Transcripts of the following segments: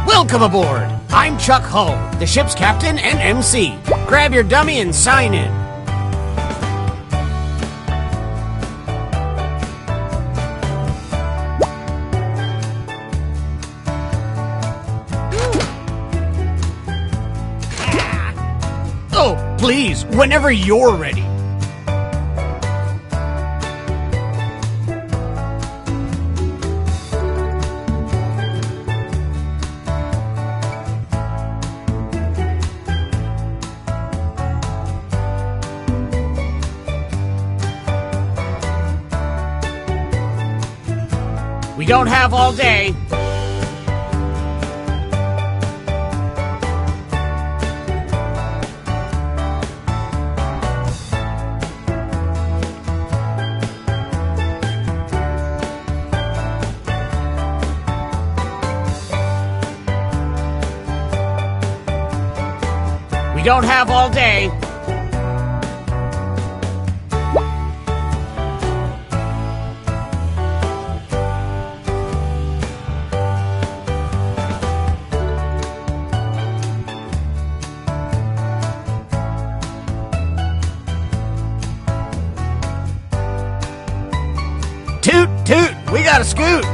Welcome aboard! I'm Chuck Hull, the ship's captain and MC. Grab your dummy and sign in. Oh, please, whenever you're ready. We don't have all day. We don't have all day. Toot, toot, we got a scoot.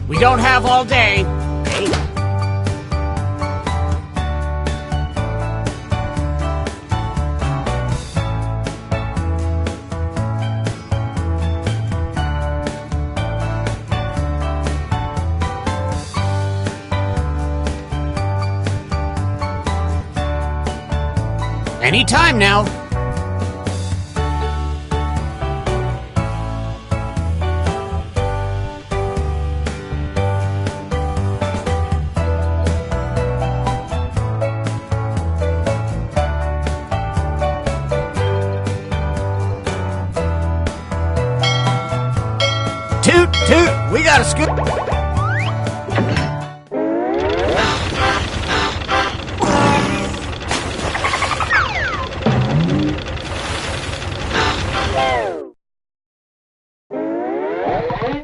We don't have all day. Any time now. Toot, toot, we got a scoop.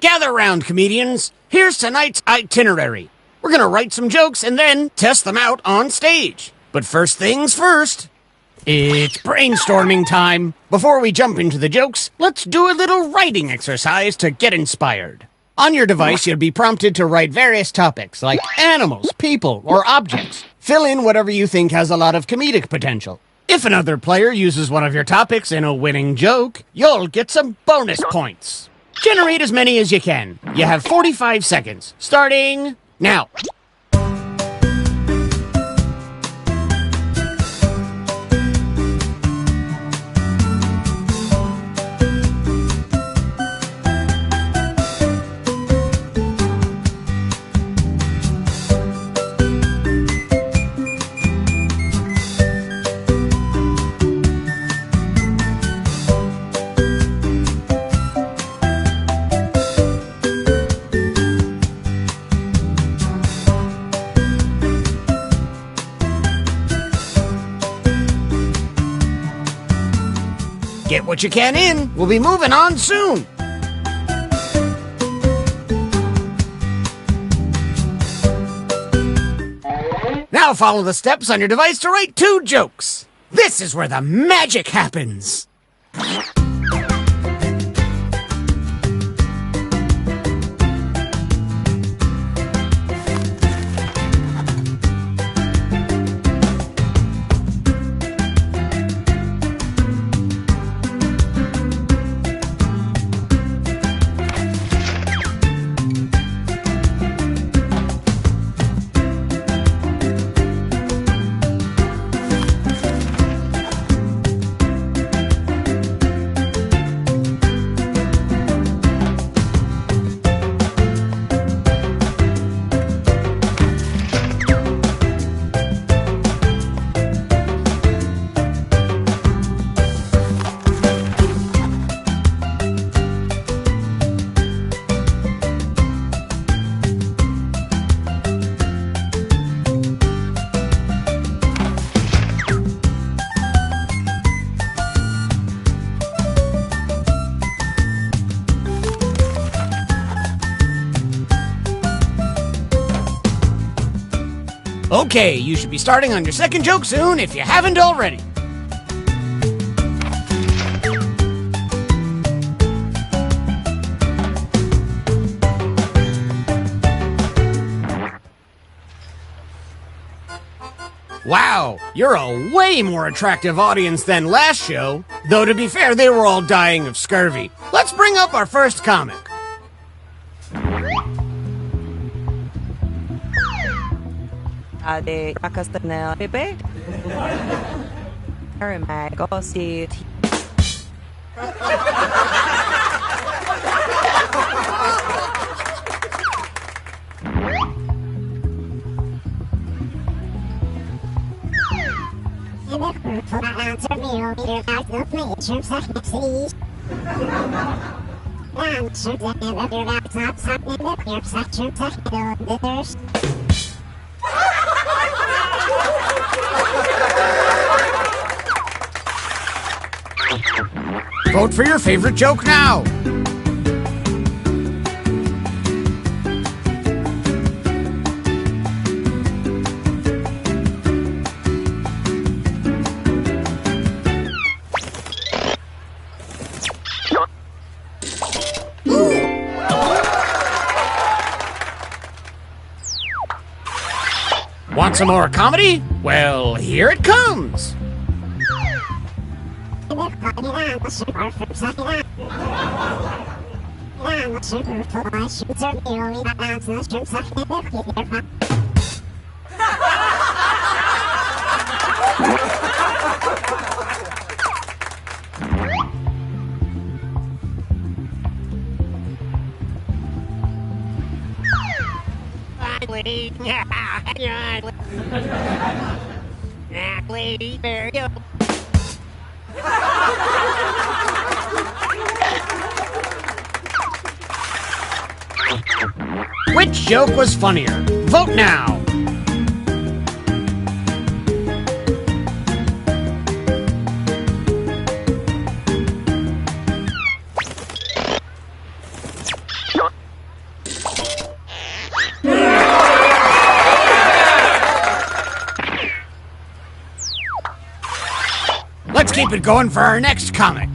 Gather round, comedians. Here's tonight's itinerary. We're gonna write some jokes and then test them out on stage. But first things first, it's brainstorming time. Before we jump into the jokes, let's do a little writing exercise to get inspired. On your device, you'll be prompted to write various topics like animals, people, or objects. Fill in whatever you think has a lot of comedic potential. If another player uses one of your topics in a winning joke, you'll get some bonus points. Generate as many as you can. You have 45 seconds, starting now. Get what you can in. We'll be moving on soon. Now follow the steps on your device to write 2 jokes. This is where the magic happens. Okay, you should be starting on your second joke soon if you haven't already. Wow, you're a way more attractive audience than last show. Though to be fair, they were all dying of scurvy. Let's bring up our first comic. De Rakastan Pepe. Go see. Vote for your favorite joke now. Want some more comedy? Well, here it comes. Which joke was funnier? Vote now. keep it going for our next comic.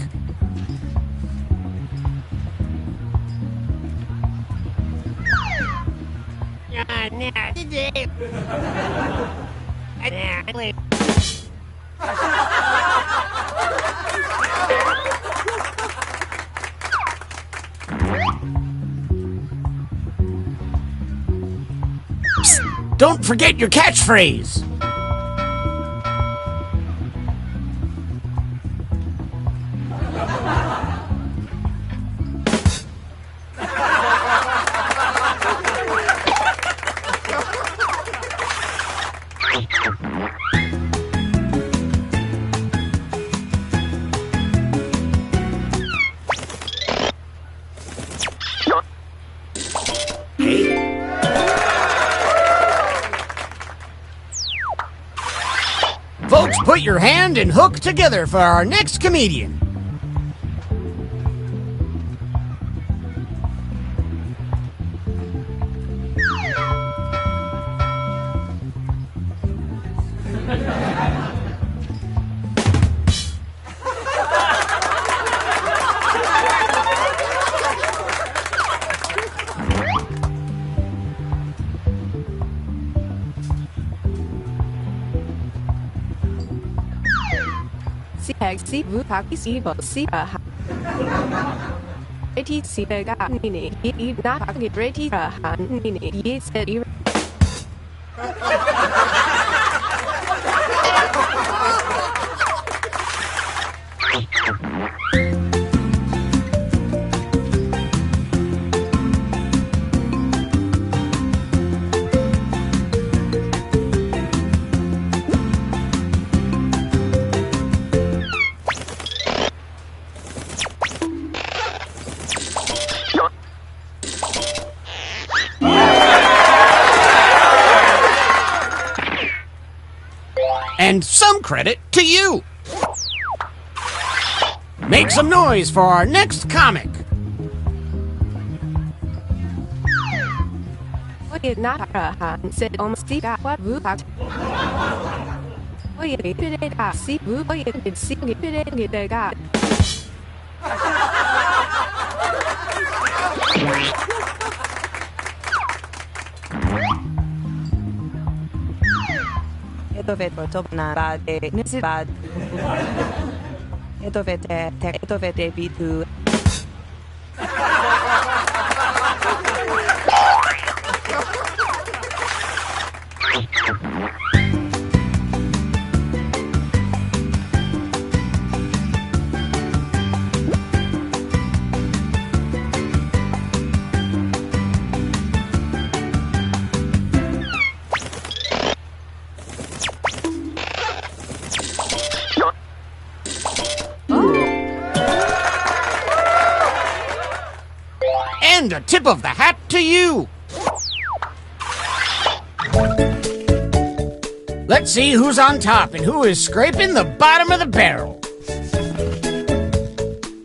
Psst, don't forget your catchphrase. Folks, put your hand and hook together for our next comedian. Si vu pagi si bo si ha. Eti si ga ni I na pagi reti ha ni ye said And some credit to you. Make some noise for our next comic. not ha said si ga what vu ha. Si vu si ga. Dovete tornare necessità. E dovete vitu. And a tip of the hat to you. Let's see who's on top and who is scraping the bottom of the barrel.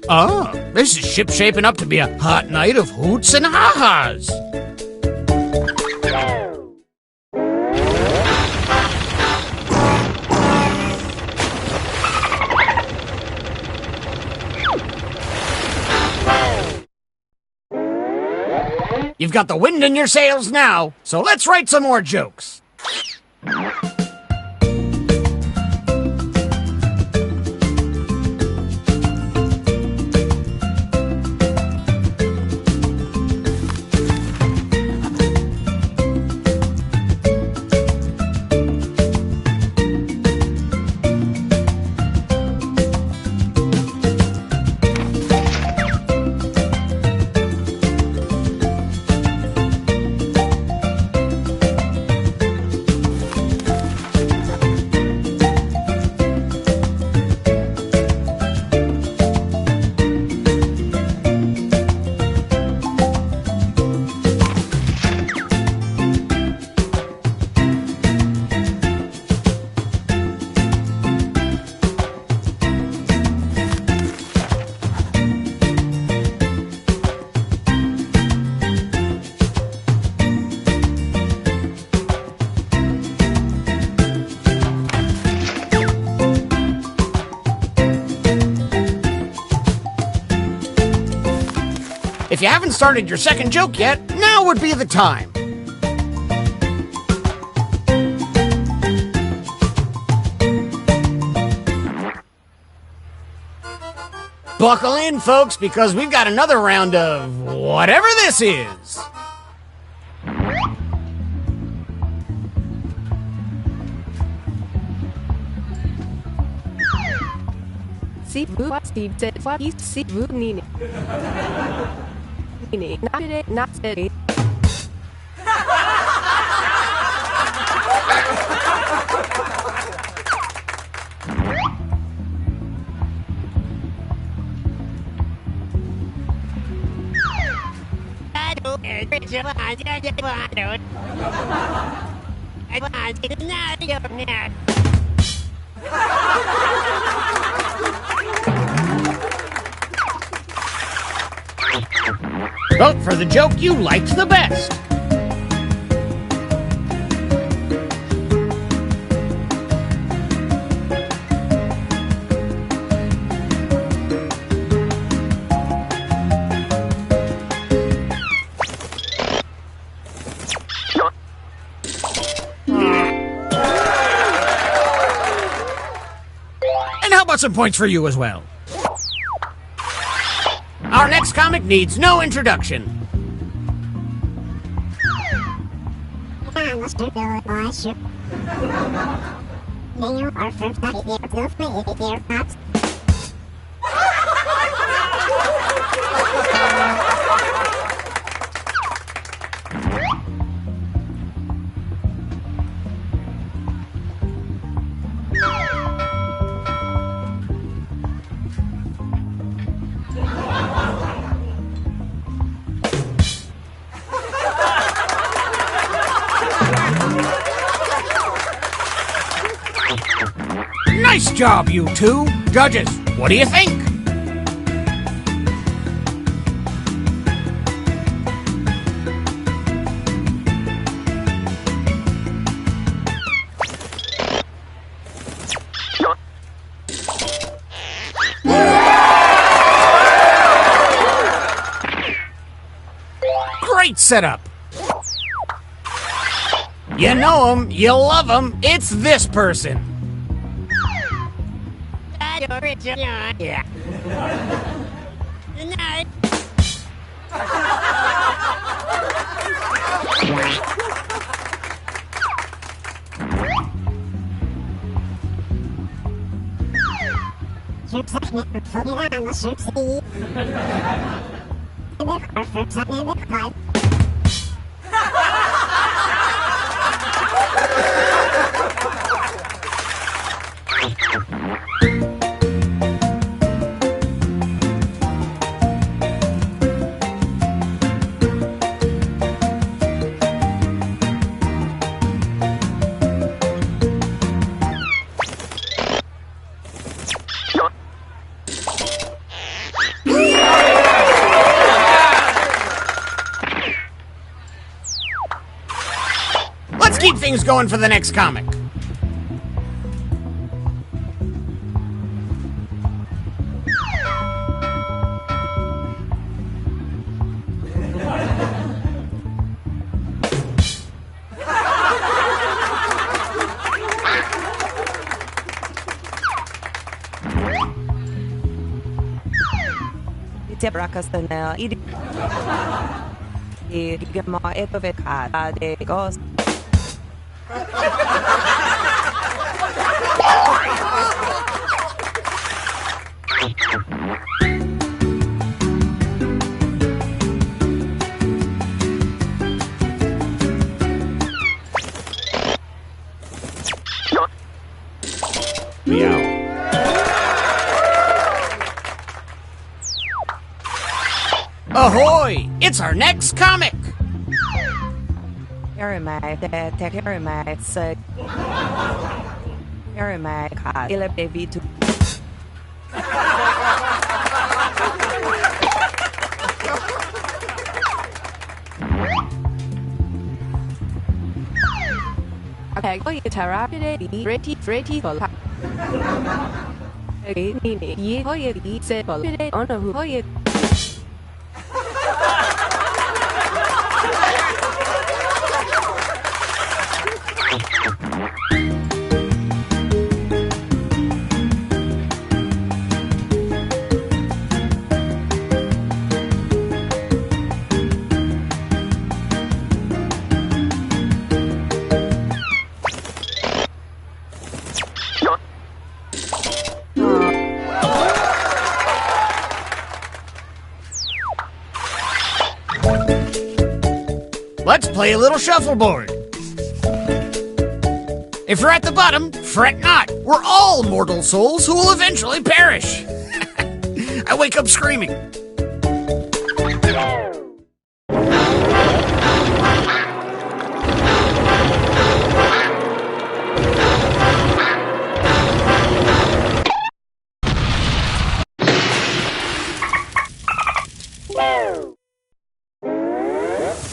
Oh, this is shaping up to be a hot night of hoots and ha-has. You've got the wind in your sails now, so let's write some more jokes. If you haven't started your second joke yet, now would be the time. Buckle in, folks, because we've got another round of whatever this is. Sivu Steve said what is Sivu Nini. Nini, not it, not it. Vote for the joke you liked the best. And how about some points for you as well? Our next comic needs no introduction. Nice job, you two. Judges, what do you think? Great setup. You know him, you love him, it's this person. Yeah. Let's keep things going for the next comic. Jackbox 이게 뭐 에도베 가데고 Meow. Ahoy! It's our next comic! Very much, very much, very much, il baby to. Okay, go get a ready for la. Nini, ye, ho ye, se, for it, on a who, play a little shuffleboard. If you're at the bottom, fret not. We're all mortal souls who will eventually perish. I wake up screaming.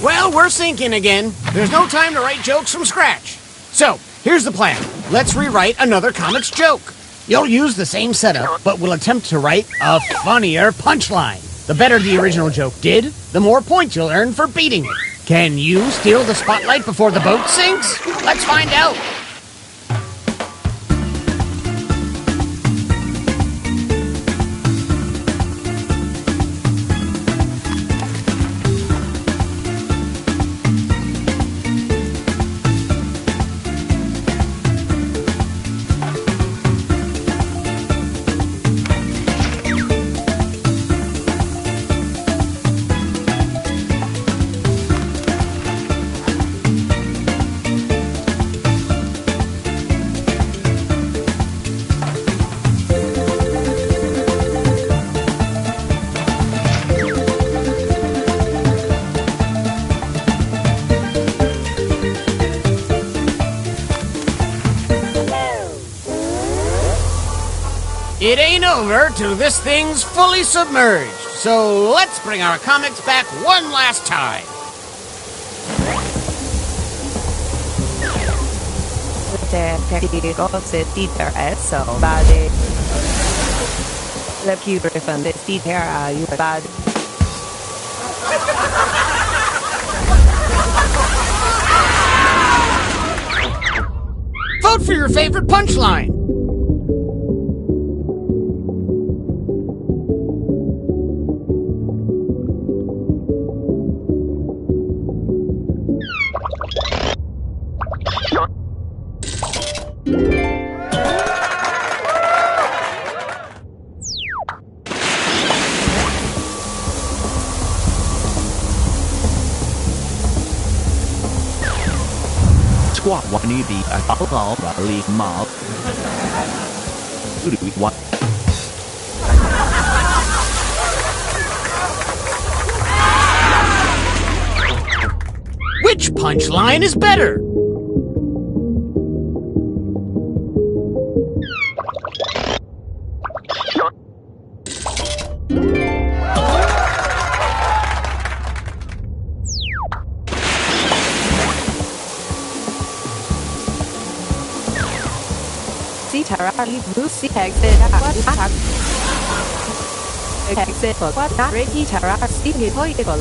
Well, we're sinking again. There's no time to write jokes from scratch. So, here's the plan. Let's rewrite another comic's joke. You'll use the same setup, but we'll attempt to write a funnier punchline. The better the original joke did, the more points you'll earn for beating it. Can you steal the spotlight before the boat sinks? Let's find out. It ain't over till this thing's fully submerged. So let's bring our comics back one last time. Vote for your favorite punchline. Squat one need be a ball leave mob. What? Which punchline is better? Lucy exit exit for what not ready to speak it for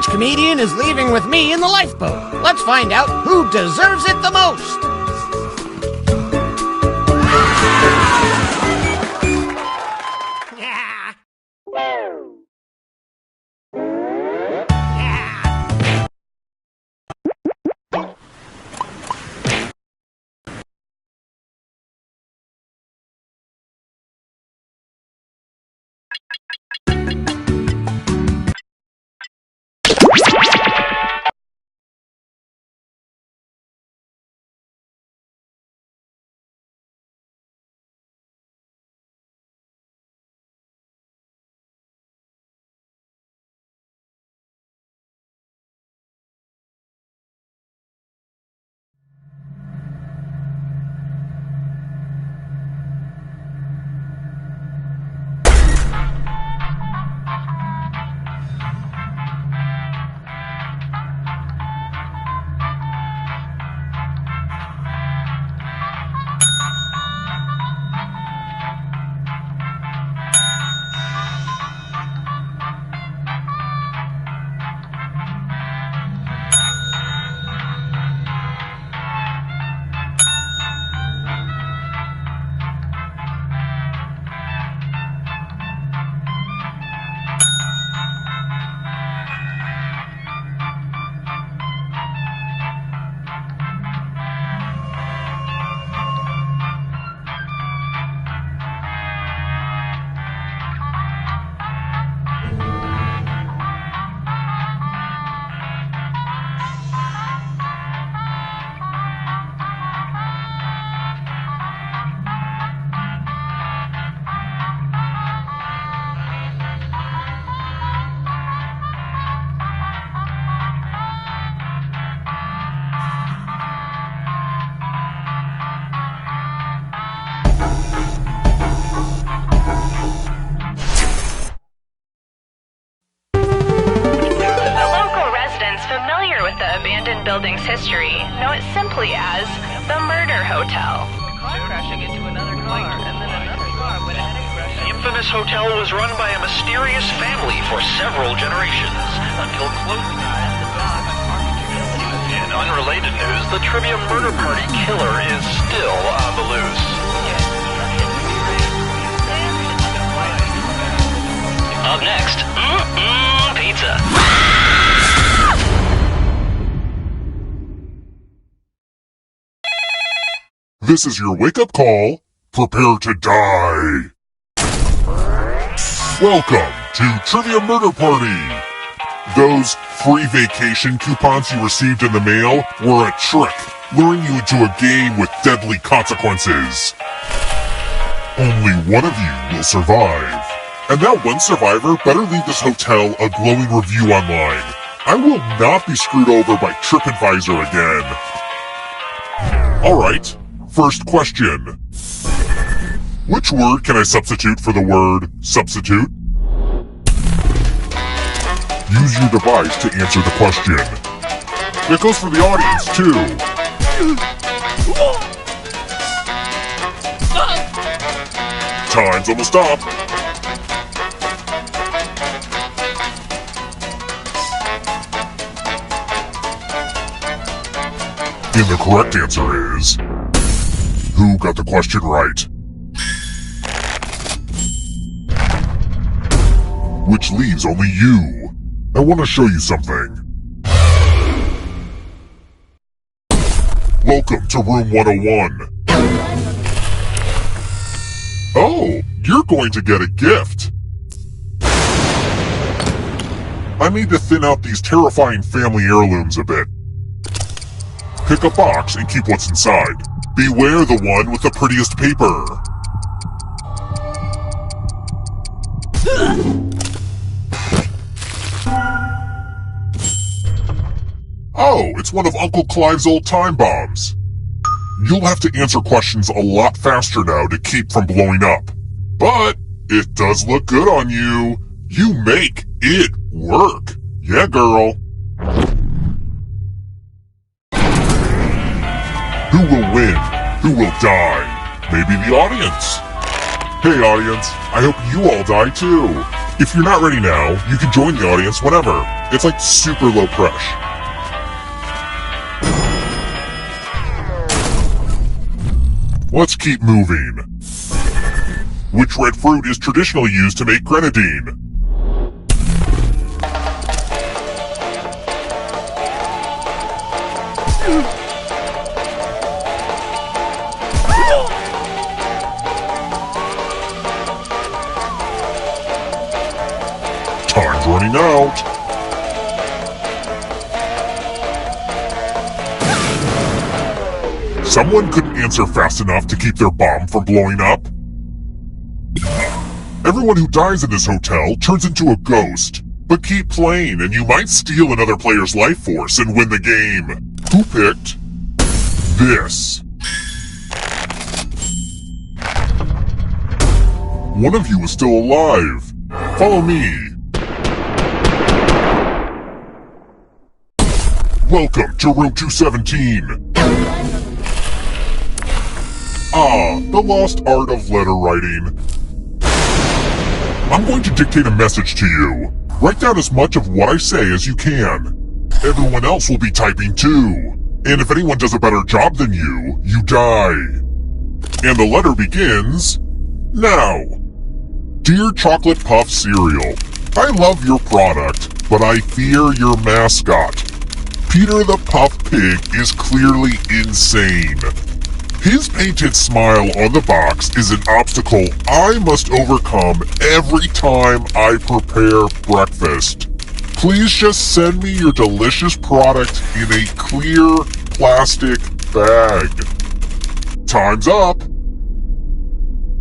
Which comedian is leaving with me in the lifeboat? Let's find out who deserves it the most. building's history know it simply as the Murder Hotel. Car crashing into another car, and then another car went ahead and crashed. The infamous hotel was run by a mysterious family for several generations until close. In unrelated news, the Trivia Murder Party killer is still on the loose. Up next, pizza. This is your wake-up call. Prepare to die. Welcome to Trivia Murder Party. Those free vacation coupons you received in the mail were a trick, luring you into a game with deadly consequences. Only one of you will survive. And that one survivor better leave this hotel a glowing review online. I will not be screwed over by TripAdvisor again. Alright, first question. Which word can I substitute for the word substitute? Use your device to answer the question. It goes for the audience, too. Time's almost up. And the correct answer is... Who got the question right? Which leaves only you. I want to show you something. Welcome to room 101. Oh, you're going to get a gift. I need to thin out these terrifying family heirlooms a bit. Pick a box and keep what's inside. Beware the one with the prettiest paper. Oh, it's one of Uncle Clive's old time bombs. You'll have to answer questions a lot faster now to keep from blowing up. But it does look good on you. You make it work. Yeah, girl. Who will win? Who will die? Maybe the audience. Hey audience, I hope you all die too. If you're not ready now, you can join the audience whenever. It's like super low pressure. Let's keep moving. Which red fruit is traditionally used to make grenadine? Time's running out. Someone couldn't answer fast enough to keep their bomb from blowing up. Everyone who dies in this hotel turns into a ghost. But keep playing and you might steal another player's life force and win the game. Who picked this? One of you is still alive. Follow me. Welcome to room 217. Ah, the lost art of letter writing. I'm going to dictate a message to you. Write down as much of what I say as you can. Everyone else will be typing too. And if anyone does a better job than you, you die. And the letter begins now. Dear Chocolate Puff Cereal, I love your product, but I fear your mascot. Peter the Puff Pig is clearly insane. His painted smile on the box is an obstacle I must overcome every time I prepare breakfast. Please just send me your delicious product in a clear plastic bag. Time's up!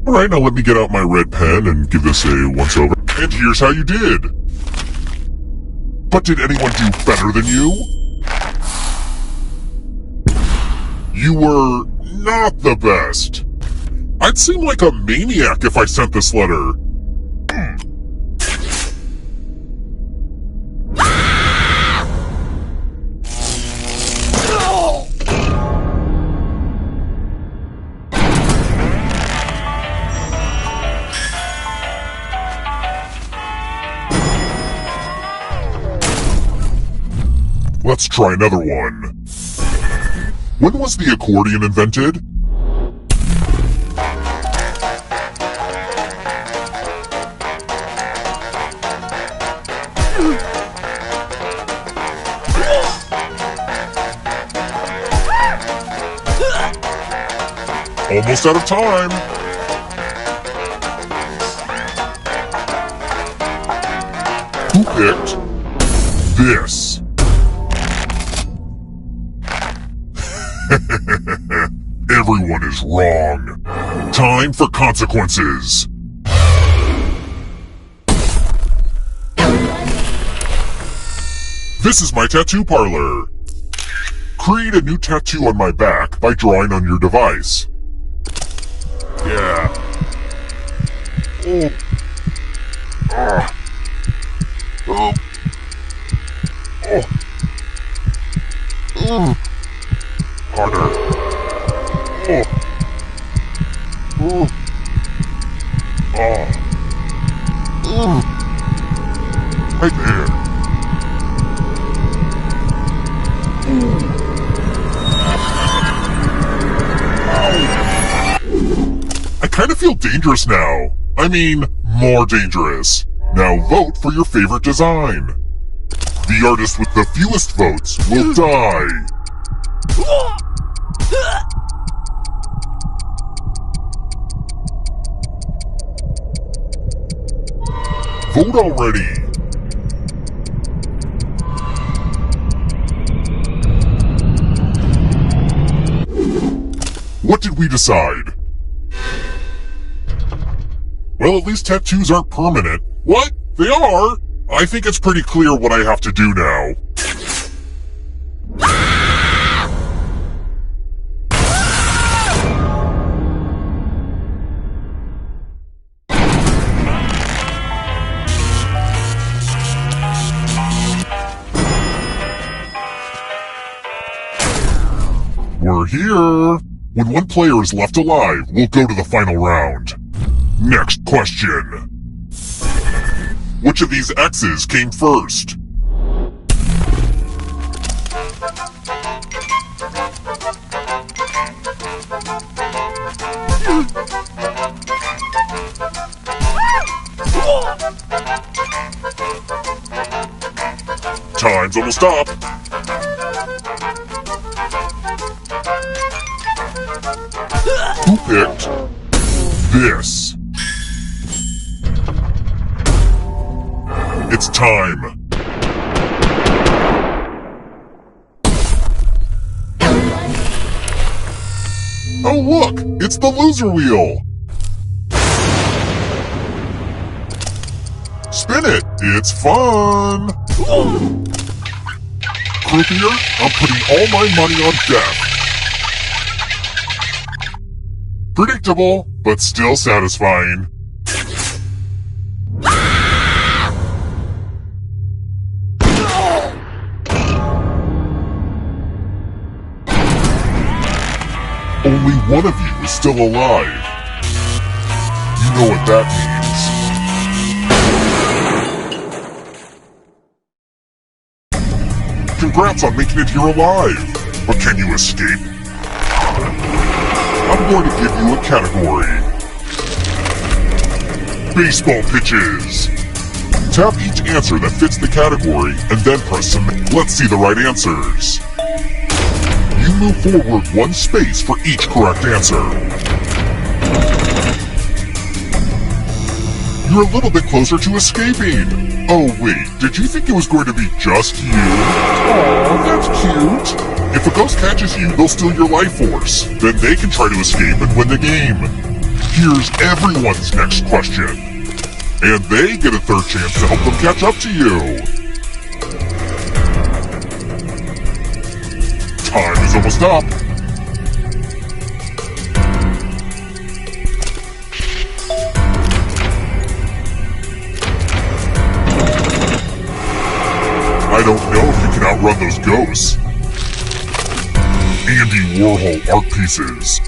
Alright, now let me get out my red pen and give this a once-over. And here's how you did. But did anyone do better than you? You were not the best. I'd seem like a maniac if I sent this letter. Let's try another one. When was the accordion invented? Almost out of time. Who picked this? Everyone is wrong. Time for consequences. This is my tattoo parlor. Create a new tattoo on my back by drawing on your device. Yeah. Oh. Ah. Oh. Oh. Harder. Oh. Oh. Oh. Right there. I kind of feel dangerous now. I mean, more dangerous. Now vote for your favorite design. The artist with the fewest votes will die. Vote already! What did we decide? Well, at least tattoos aren't permanent. What? They are? I think it's pretty clear what I have to do now. We're here! When one player is left alive, we'll go to the final round. Next question. Which of these X's came first? Time's almost up. Who picked this? It's time. Oh look, it's the loser wheel. Spin it, it's fun. Croupier, I'm putting all my money on death. Predictable, but still satisfying. Only one of you is still alive. You know what that means. Congrats on making it here alive. But can you escape? I'm going to give you a category. Baseball pitches. Tap each answer that fits the category and then press submit. Let's see the right answers. You move forward one space for each correct answer. You're a little bit closer to escaping. Oh wait, did you think it was going to be just you? Aw, that's cute. If a ghost catches you, they'll steal your life force. Then they can try to escape and win the game. Here's everyone's next question. And they get a third chance to help them catch up to you. Time is almost up. I don't know if you can outrun those ghosts. Andy Warhol art pieces.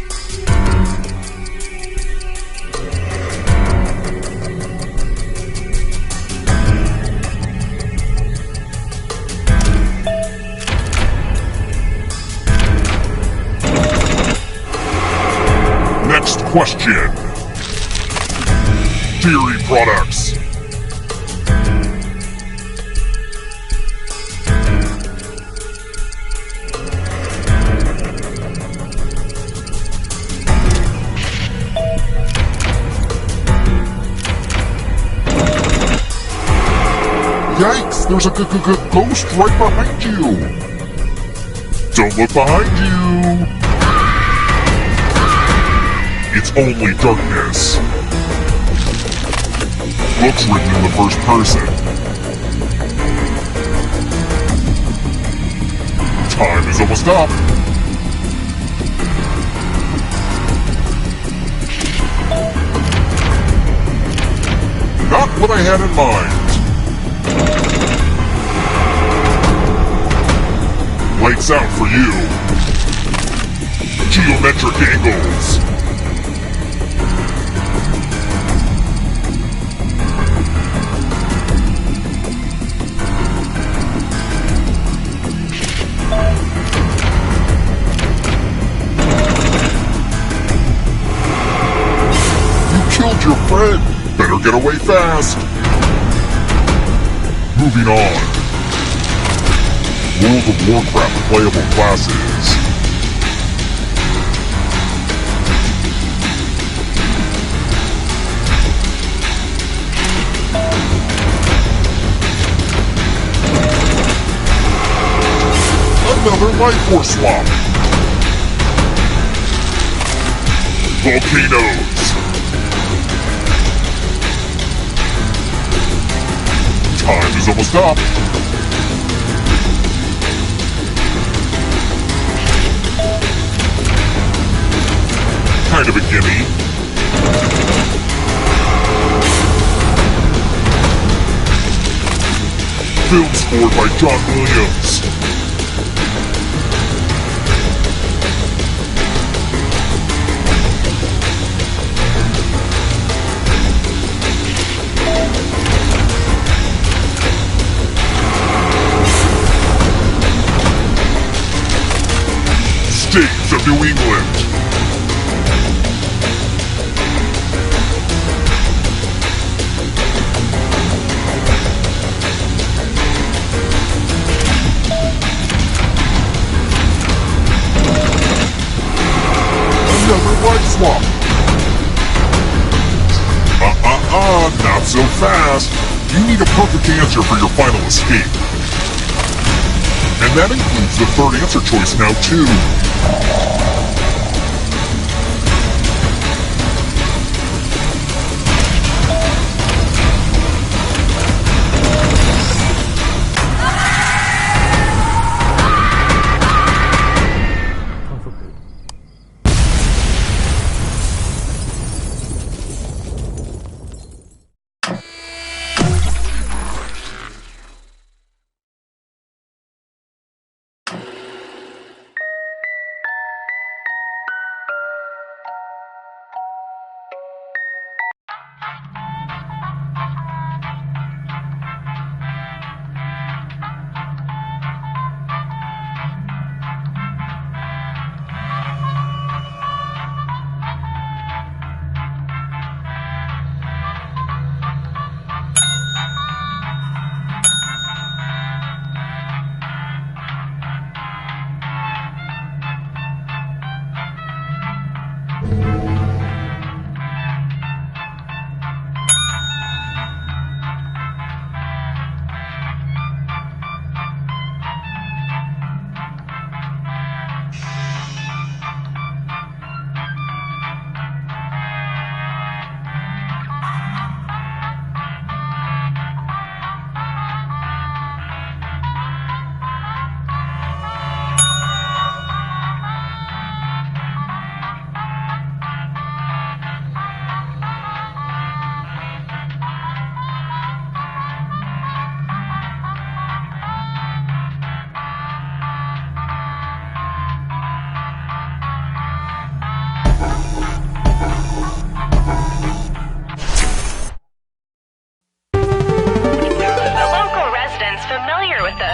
Next question. Dairy products. Yikes, there's a ghost right behind you. Don't look behind you. It's only darkness. Looks written in the first person. Time is almost up. Not what I had in mind. Lights out for you. Geometric angles. Killed your friend. Better get away fast. Moving on. World of Warcraft playable classes. Another life force swap. Volcanoes. Time is almost up. Kind of a gimme. Film scored by John Williams. States of New England. Right swap. Not so fast. You need a perfect answer for your final escape. And that includes the third answer choice now, too.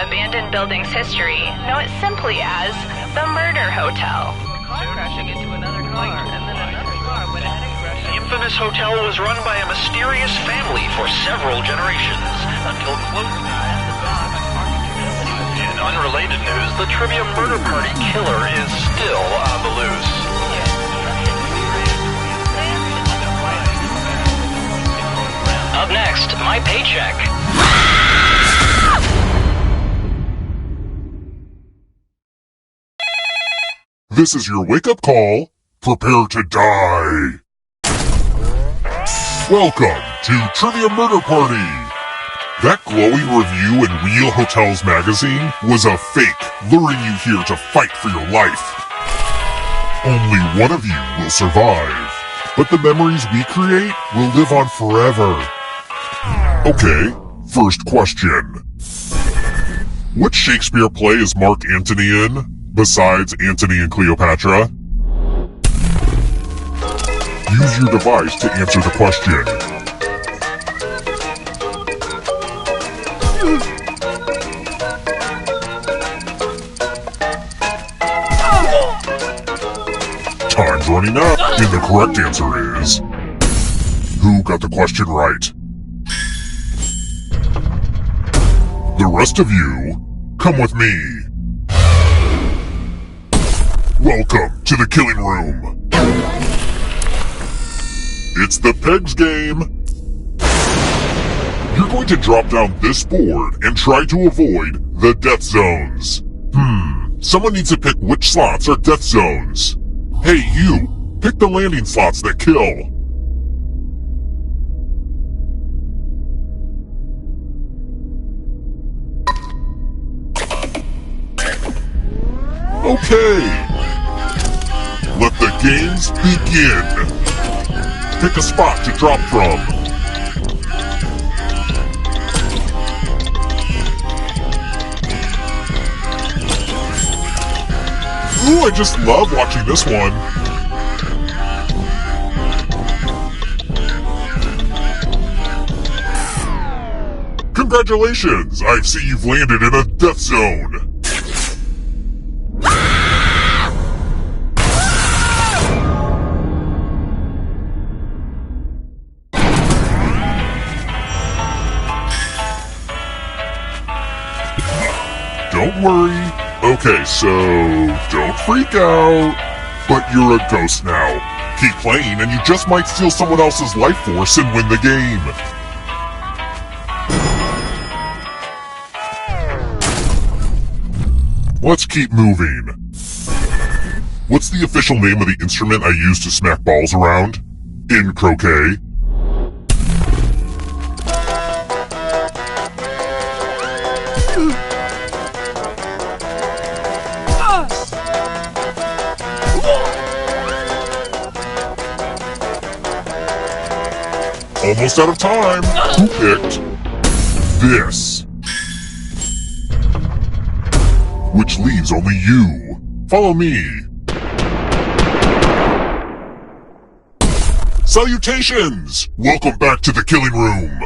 abandoned building's history know it simply as the Murder Hotel. Car crashing into another car, and then another car went ahead and crashed. The infamous hotel was run by a mysterious family for several generations until close. In unrelated news, the Trivia Murder Party killer is still on the loose. Up next, my paycheck. This is your wake-up call. Prepare to die. Welcome to Trivia Murder Party. That glowing review in Real Hotels magazine was a fake, luring you here to fight for your life. Only one of you will survive, but the memories we create will live on forever. Okay, first question. Which Shakespeare play is Mark Antony in, besides Antony and Cleopatra? Use your device to answer the question. Time's running out, and the correct answer is... Who got the question right? The rest of you, come with me. Welcome to the killing room. It's the Pegs game. You're going to drop down this board and try to avoid the death zones. Someone needs to pick which slots are death zones. Hey, you, pick the landing slots that kill. Okay, let the games begin. Pick a spot to drop from. Ooh, I just love watching this one. Congratulations, I see you've landed in a death zone. Don't worry. Okay, so don't freak out. But you're a ghost now. Keep playing and you just might steal someone else's life force and win the game. Let's keep moving. What's the official name of the instrument I use to smack balls around? In croquet? Almost out of time. Who picked this? Which leaves only you. Follow me. Salutations! Welcome back to the killing room.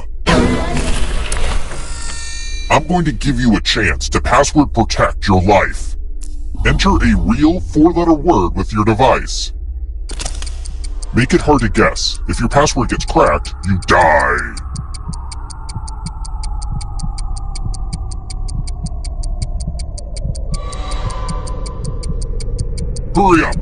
I'm going to give you a chance to password protect your life. Enter a real 4-letter word with your device. Make it hard to guess. If your password gets cracked, you die. Hurry up!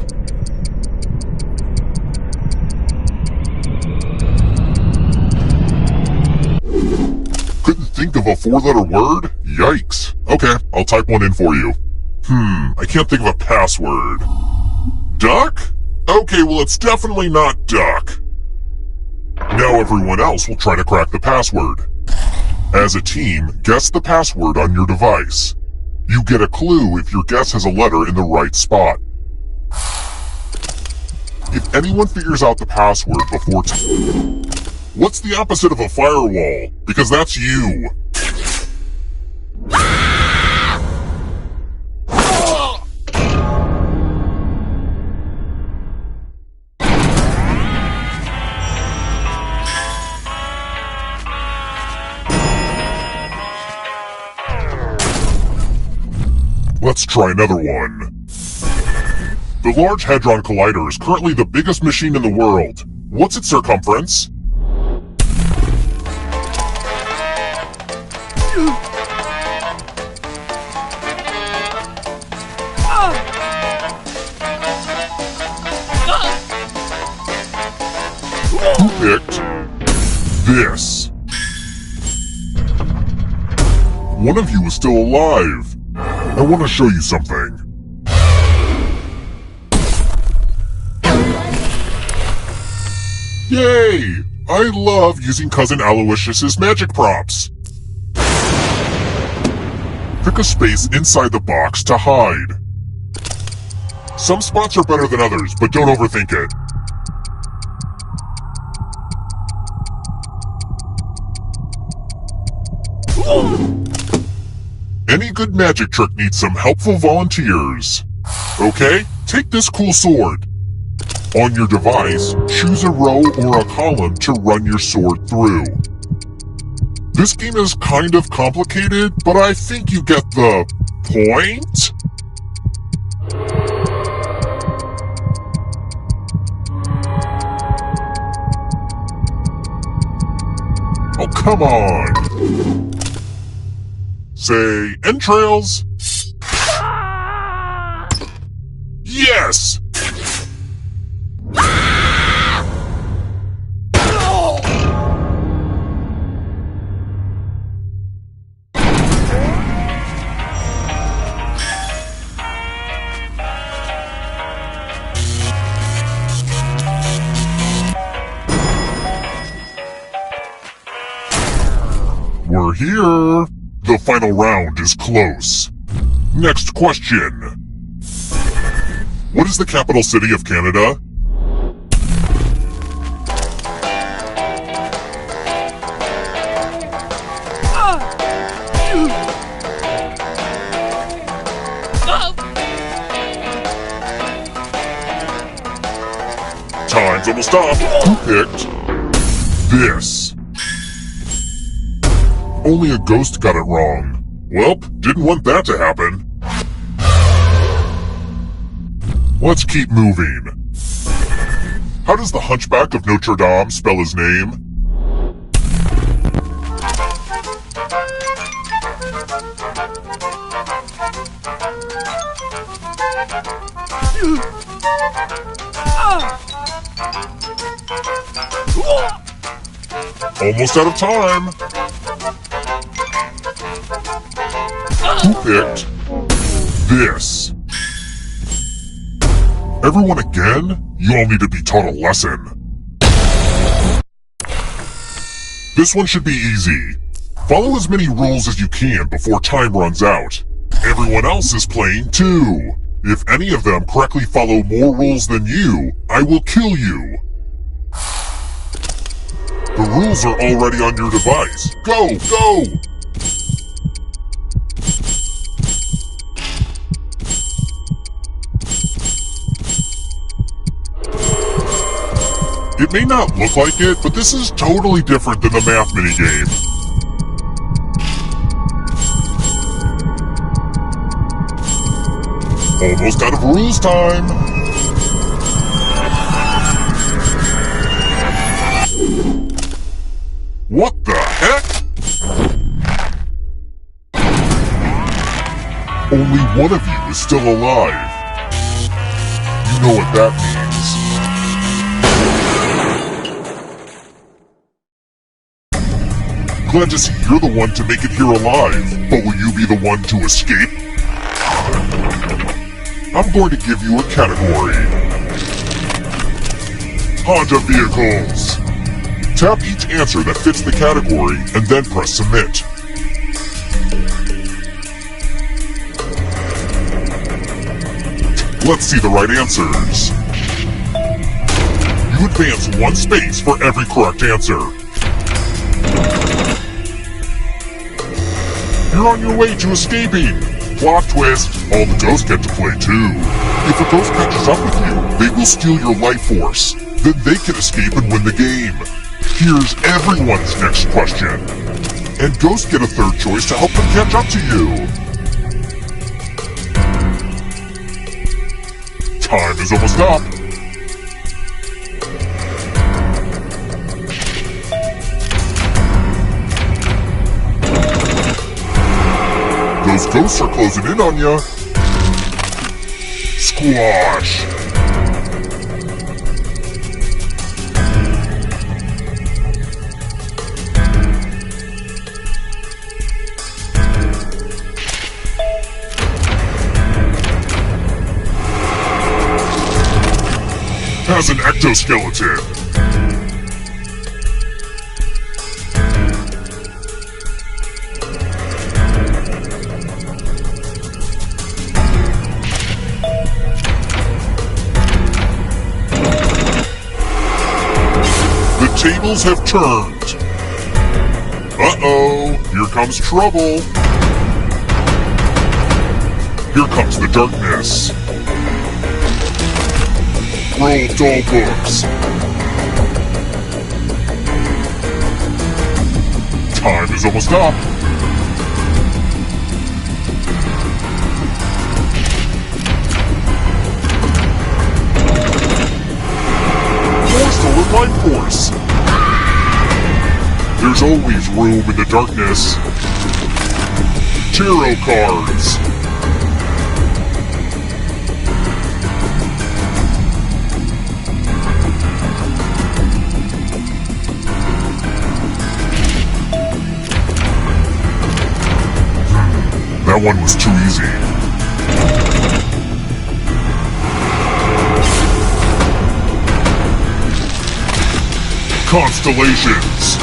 Couldn't think of a 4-letter word? Yikes. Okay, I'll type one in for you. I can't think of a password. Duck? Okay, well it's definitely not duck. Now everyone else will try to crack the password. As a team, guess the password on your device. You get a clue if your guess has a letter in the right spot. If anyone figures out the password before what's the opposite of a firewall? Because that's you. Let's try another one. The Large Hadron Collider is currently the biggest machine in the world. What's its circumference? Who picked this? One of you is still alive. I want to show you something. Yay! I love using Cousin Aloysius's magic props. Pick a space inside the box to hide. Some spots are better than others, but don't overthink it. Any good magic trick needs some helpful volunteers. Okay, take this cool sword. On your device, choose a row or a column to run your sword through. This game is kind of complicated, but I think you get the point? Oh, come on! Say, entrails! Yes! We're here! The final round is close. Next question. What is the capital city of Canada? Time's almost up. Who picked this? Only a ghost got it wrong. Welp, didn't want that to happen. Let's keep moving. How does the Hunchback of Notre Dame spell his name? Almost out of time. Who picked this? Everyone again? You all need to be taught a lesson. This one should be easy. Follow as many rules as you can before time runs out. Everyone else is playing too. If any of them correctly follow more rules than you, I will kill you. The rules are already on your device. Go, go! It may not look like it, but this is totally different than the math minigame. Almost out of rules time. What the heck? Only one of you is still alive. You know what that means. Glad to see you're the one to make it here alive, but will you be the one to escape? I'm going to give you a category. Honda vehicles. Tap each answer that fits the category and then press submit. Let's see the right answers. You advance 1 space for every correct answer. You're on your way to escaping. Plot twist, all the ghosts get to play too. If a ghost catches up with you, they will steal your life force. Then they can escape and win the game. Here's everyone's next question. And ghosts get a third choice to help them catch up to you. Time is almost up. Those ghosts are closing in on ya. Squash. Has an ectoskeleton. The tables have turned. Uh-oh, here comes trouble. Here comes the darkness. Roll doll books. Time is almost up. Force to look like force. There's always room in the darkness. Tarot cards. That one was too easy. Constellations.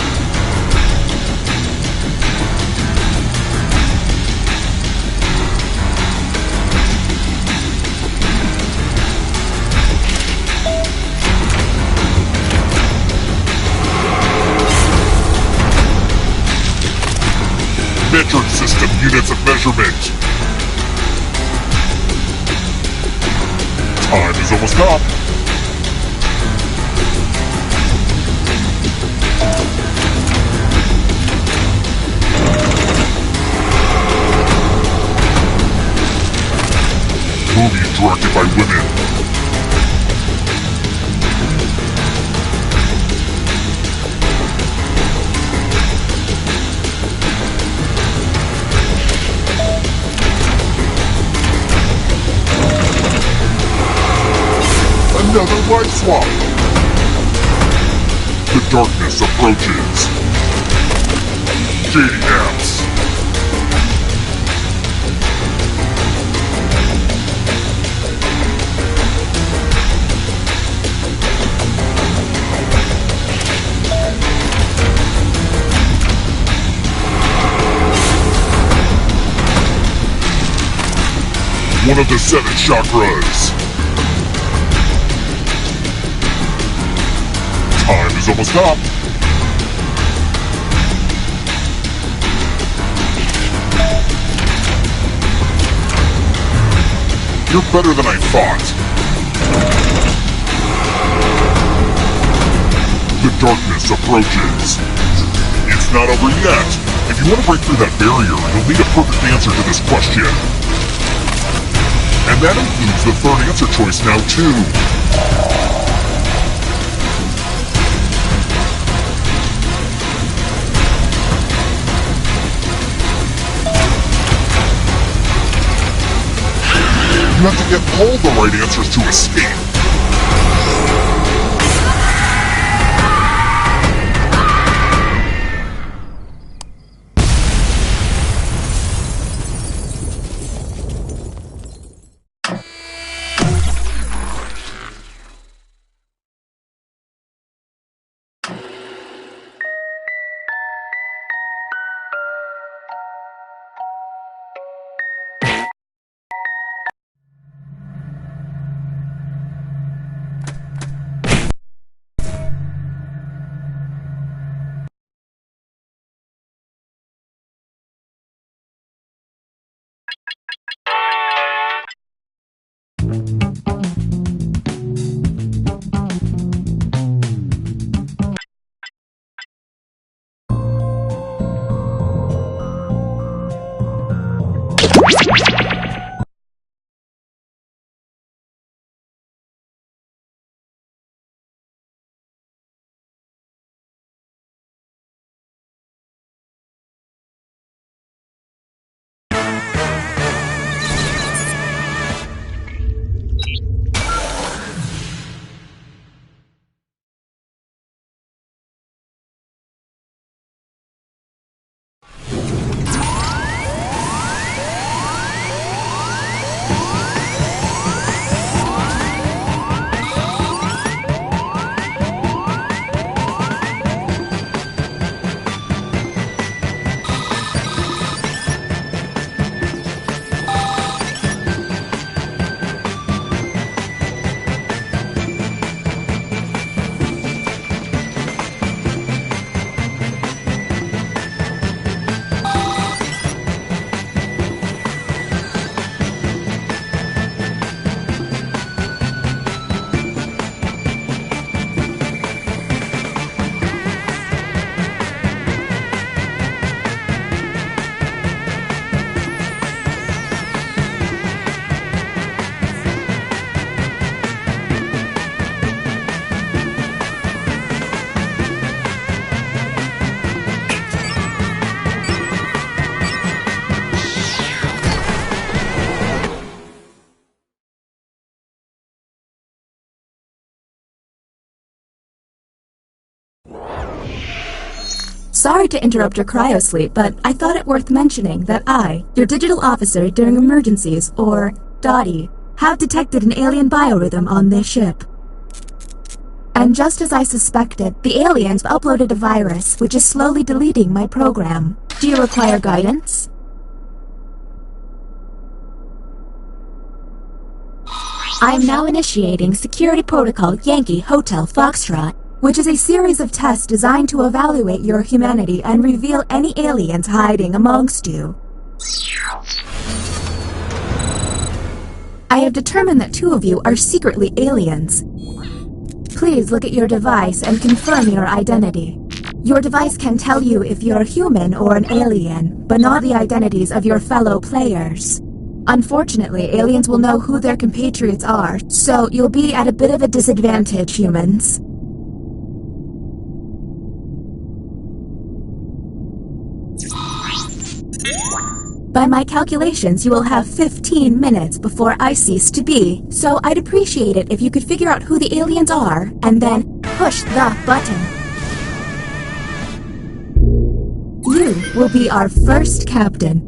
Metric system units of measurement. Time is almost up. Movie directed by women. Another life swap. The darkness approaches. JDMs. One of the 7 chakras. Time is almost up. You're better than I thought. The darkness approaches. It's not over yet. If you want to break through that barrier, you'll need a perfect answer to this question. And that includes the third answer choice now, too. You have to get all the right answers to escape. Sorry to interrupt your cryosleep, but I thought it worth mentioning that I, your digital officer during emergencies, or DOTI, have detected an alien biorhythm on this ship. And just as I suspected, the aliens uploaded a virus which is slowly deleting my program. Do you require guidance? I am now initiating Security Protocol Yankee Hotel Foxtrot, which is a series of tests designed to evaluate your humanity and reveal any aliens hiding amongst you. I have determined that 2 of you are secretly aliens. Please look at your device and confirm your identity. Your device can tell you if you're human or an alien, but not the identities of your fellow players. Unfortunately, aliens will know who their compatriots are, so you'll be at a bit of a disadvantage, humans. By my calculations, you will have 15 minutes before I cease to be, so I'd appreciate it if you could figure out who the aliens are, and then push the button. You will be our first captain.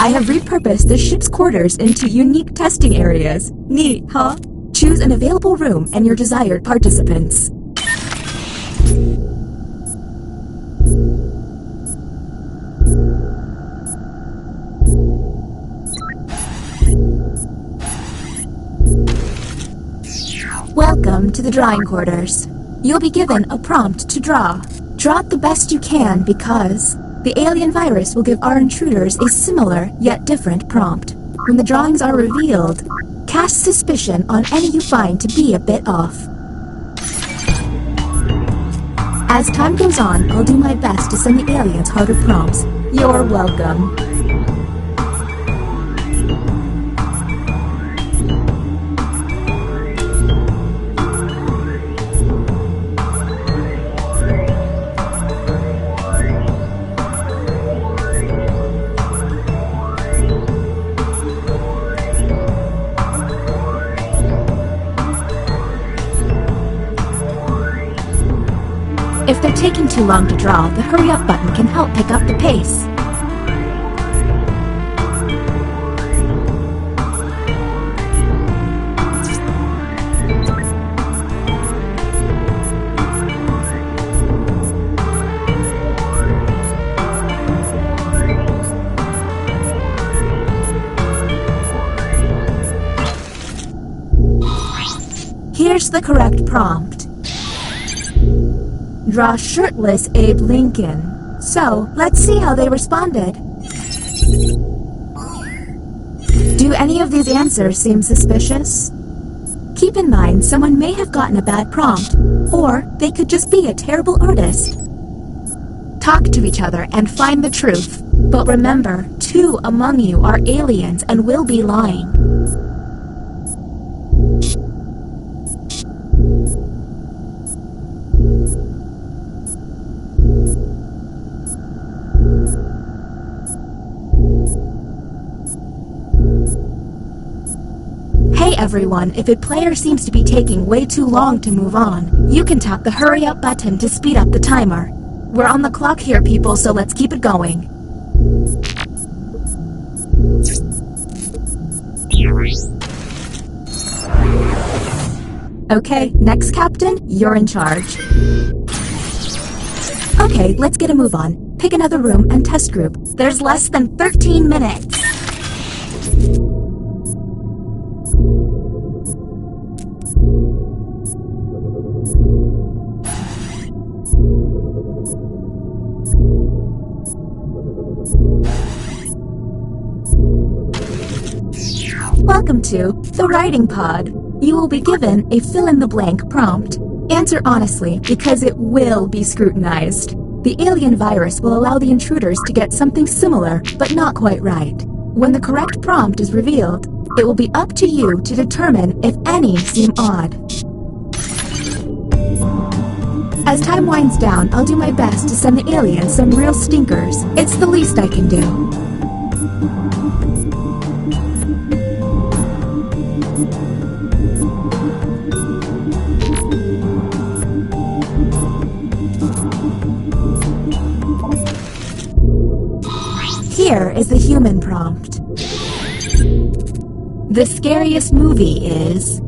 I have repurposed the ship's quarters into unique testing areas. Neat, huh? Choose an available room and your desired participants. Welcome to the drawing quarters. You'll be given a prompt to draw. Draw it the best you can because the alien virus will give our intruders a similar yet different prompt. When the drawings are revealed, cast suspicion on any you find to be a bit off. As time goes on, I'll do my best to send the aliens harder prompts. You're welcome. If they're taking too long to draw, the hurry up button can help pick up the pace. Here's the correct prompt. Draw shirtless Abe Lincoln. So, let's see how they responded. Do any of these answers seem suspicious? Keep in mind, someone may have gotten a bad prompt, or they could just be a terrible artist. Talk to each other and find the truth. But remember, 2 among you are aliens and will be lying. Hey everyone, if a player seems to be taking way too long to move on, you can tap the hurry up button to speed up the timer. We're on the clock here, people, so let's keep it going. Okay, next captain, you're in charge. Okay, let's get a move on. Pick another room and test group. There's less than 13 minutes. Welcome to the writing pod. You will be given a fill-in-the-blank prompt. Answer honestly, because it will be scrutinized. The alien virus will allow the intruders to get something similar, but not quite right. When the correct prompt is revealed, it will be up to you to determine if any seem odd. As time winds down, I'll do my best to send the aliens some real stinkers. It's the least I can do. Here is the human prompt. The scariest movie is...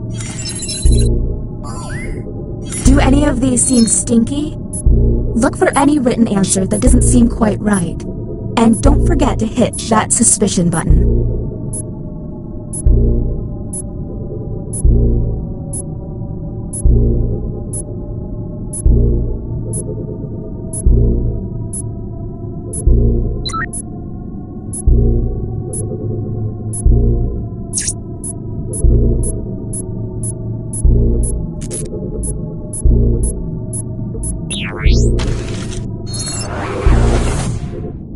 Do any of these seem stinky? Look for any written answer that doesn't seem quite right. And don't forget to hit that suspicion button.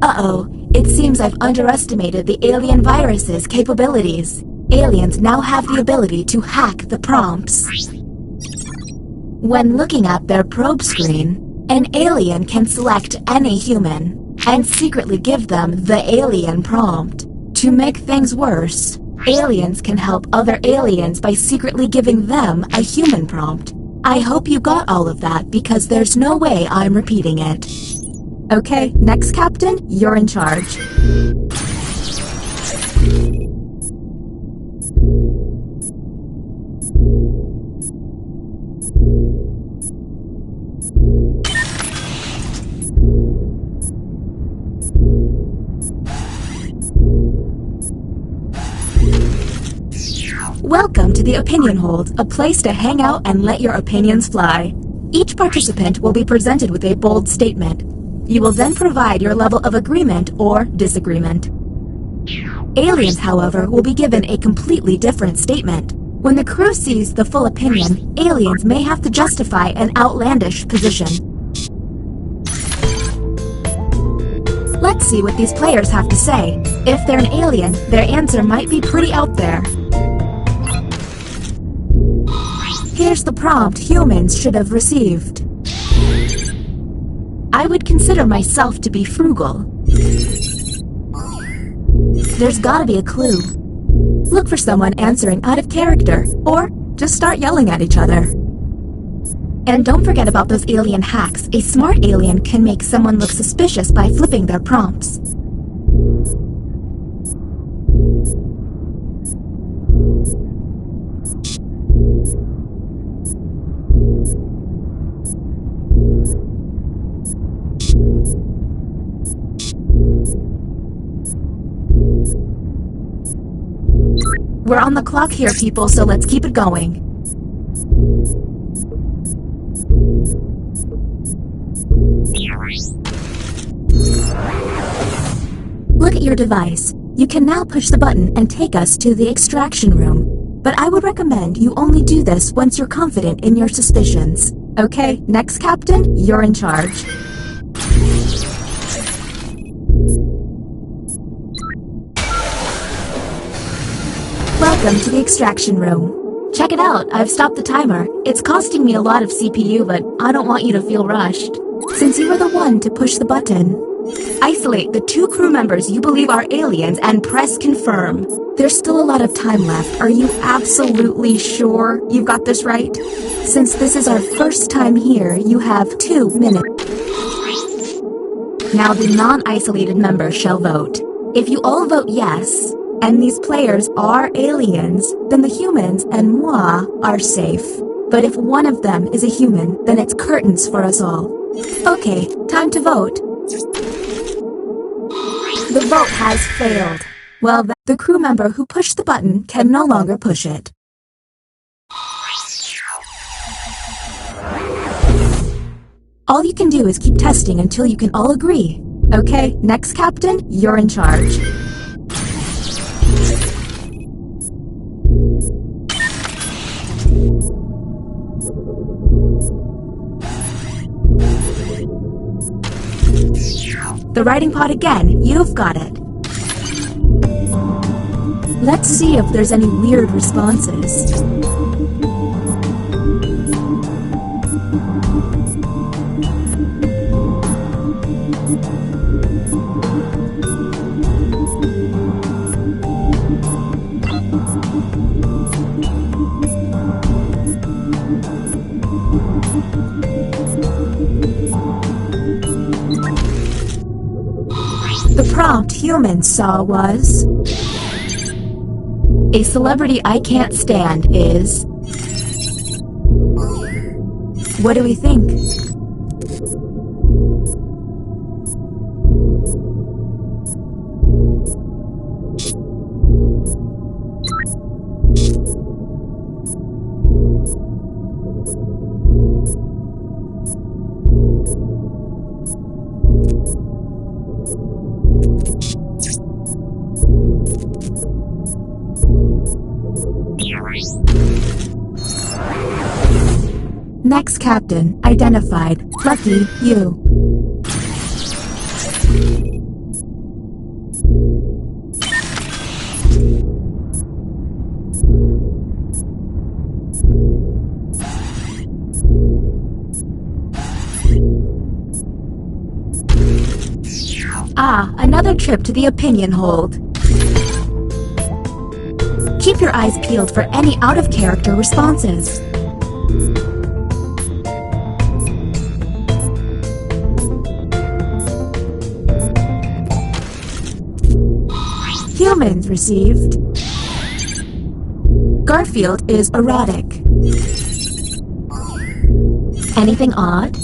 Uh-oh, it seems I've underestimated the alien virus's capabilities. Aliens now have the ability to hack the prompts. When looking at their probe screen, an alien can select any human and secretly give them the alien prompt. To make things worse, aliens can help other aliens by secretly giving them a human prompt. I hope you got all of that because there's no way I'm repeating it. Okay, next captain, you're in charge. Welcome to the Opinion Hold, a place to hang out and let your opinions fly. Each participant will be presented with a bold statement. You will then provide your level of agreement or disagreement. Aliens, however, will be given a completely different statement. When the crew sees the full opinion, aliens may have to justify an outlandish position. Let's see what these players have to say. If they're an alien, their answer might be pretty out there. Here's the prompt humans should have received. I would consider myself to be frugal. There's gotta be a clue. Look for someone answering out of character, or just start yelling at each other. And don't forget about those alien hacks. A smart alien can make someone look suspicious by flipping their prompts. We're on the clock here, people, so let's keep it going. Look at your device. You can now push the button and take us to the extraction room. But I would recommend you only do this once you're confident in your suspicions. Okay, next captain, you're in charge. Welcome to the extraction room. Check it out, I've stopped the timer. It's costing me a lot of CPU, but I don't want you to feel rushed. Since you were the one to push the button, isolate the 2 crew members you believe are aliens and press confirm. There's still a lot of time left. Are you absolutely sure you've got this right? Since this is our first time here, you have 2 minutes. Now the non-isolated members shall vote. If you all vote yes, and these players are aliens, then the humans and moi are safe. But if one of them is a human, then it's curtains for us all. Okay, time to vote. The vote has failed. Well, the crew member who pushed the button can no longer push it. All you can do is keep testing until you can all agree. Okay, next captain, you're in charge. The writing pod again, you've got it. Let's see if there's any weird responses. The prompt humans saw was, a celebrity I can't stand is... What do we think? Next captain, identified. Lucky you. Ah, another trip to the opinion hold. Keep your eyes peeled for any out-of-character responses. Humans received. Garfield is erratic. Anything odd?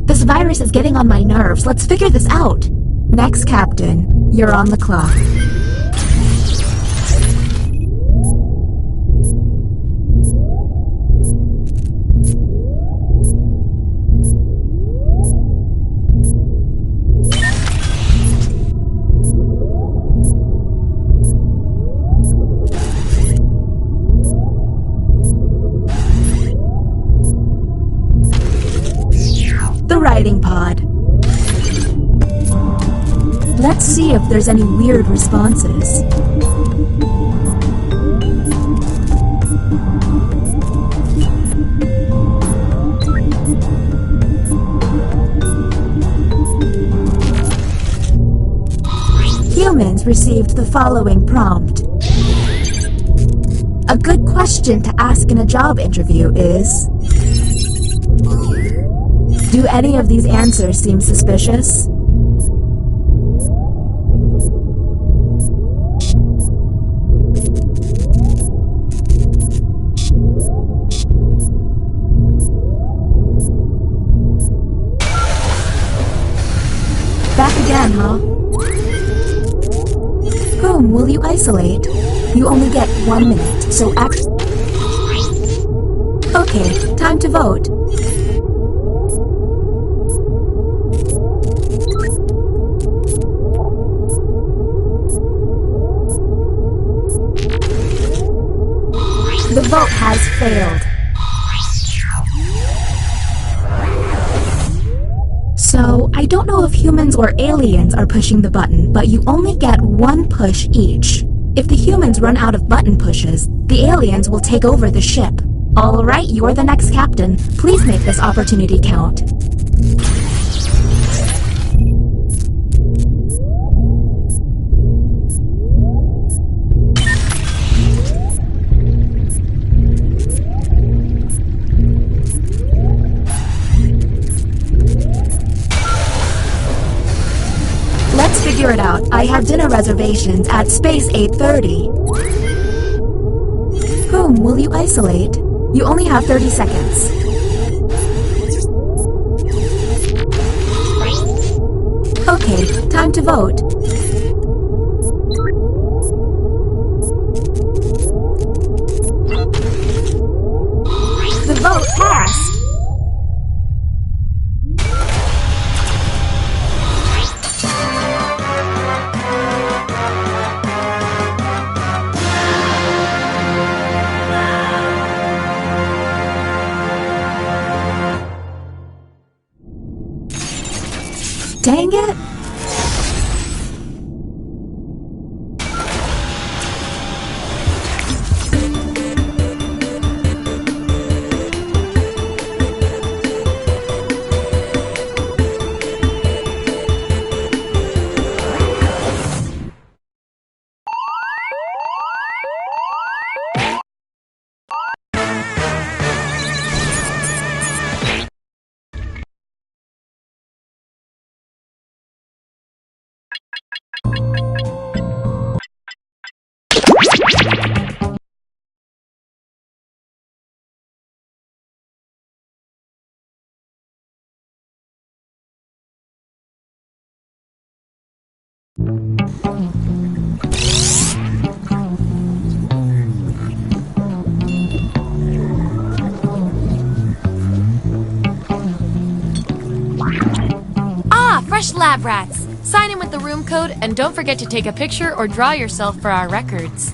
This virus is getting on my nerves. Let's figure this out. Next, Captain. You're on the clock. The writing pod. Let's see if there's any weird responses. Humans received the following prompt. A good question to ask in a job interview is, do any of these answers seem suspicious? Back again, huh? Whom will you isolate? You only get 1 minute, so act. Okay, time to vote. The vote has failed. So, I don't know if humans or aliens are pushing the button, but you only get 1 push each. If the humans run out of button pushes, the aliens will take over the ship. Alright, you're the next captain. Please make this opportunity count. Let's figure it out. I have dinner reservations at Space 830. Whom will you isolate? You only have 30 seconds. Okay, time to vote. The vote passed. Dang it! Fresh lab rats! Sign in with the room code and don't forget to take a picture or draw yourself for our records.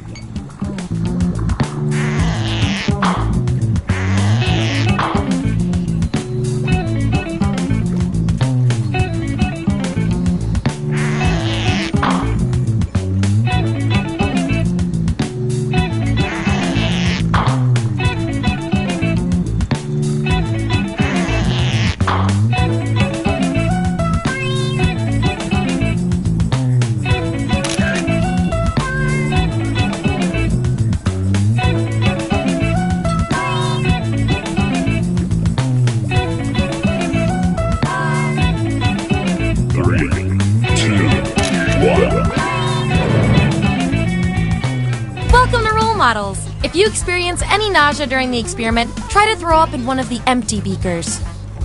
role models. If you experience any nausea during the experiment, try to throw up in one of the empty beakers.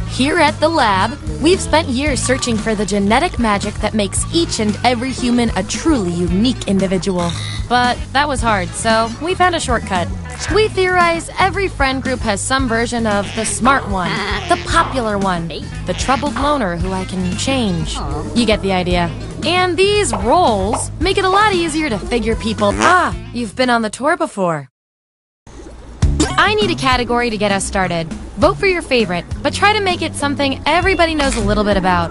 Here at the lab, we've spent years searching for the genetic magic that makes each and every human a truly unique individual. But that was hard, so we found a shortcut. We theorize every friend group has some version of the smart one, the popular one, the troubled loner who I can change. You get the idea. And these roles make it a lot easier to figure people. Ah, you've been on the tour before. I need a category to get us started. Vote for your favorite, but try to make it something everybody knows a little bit about.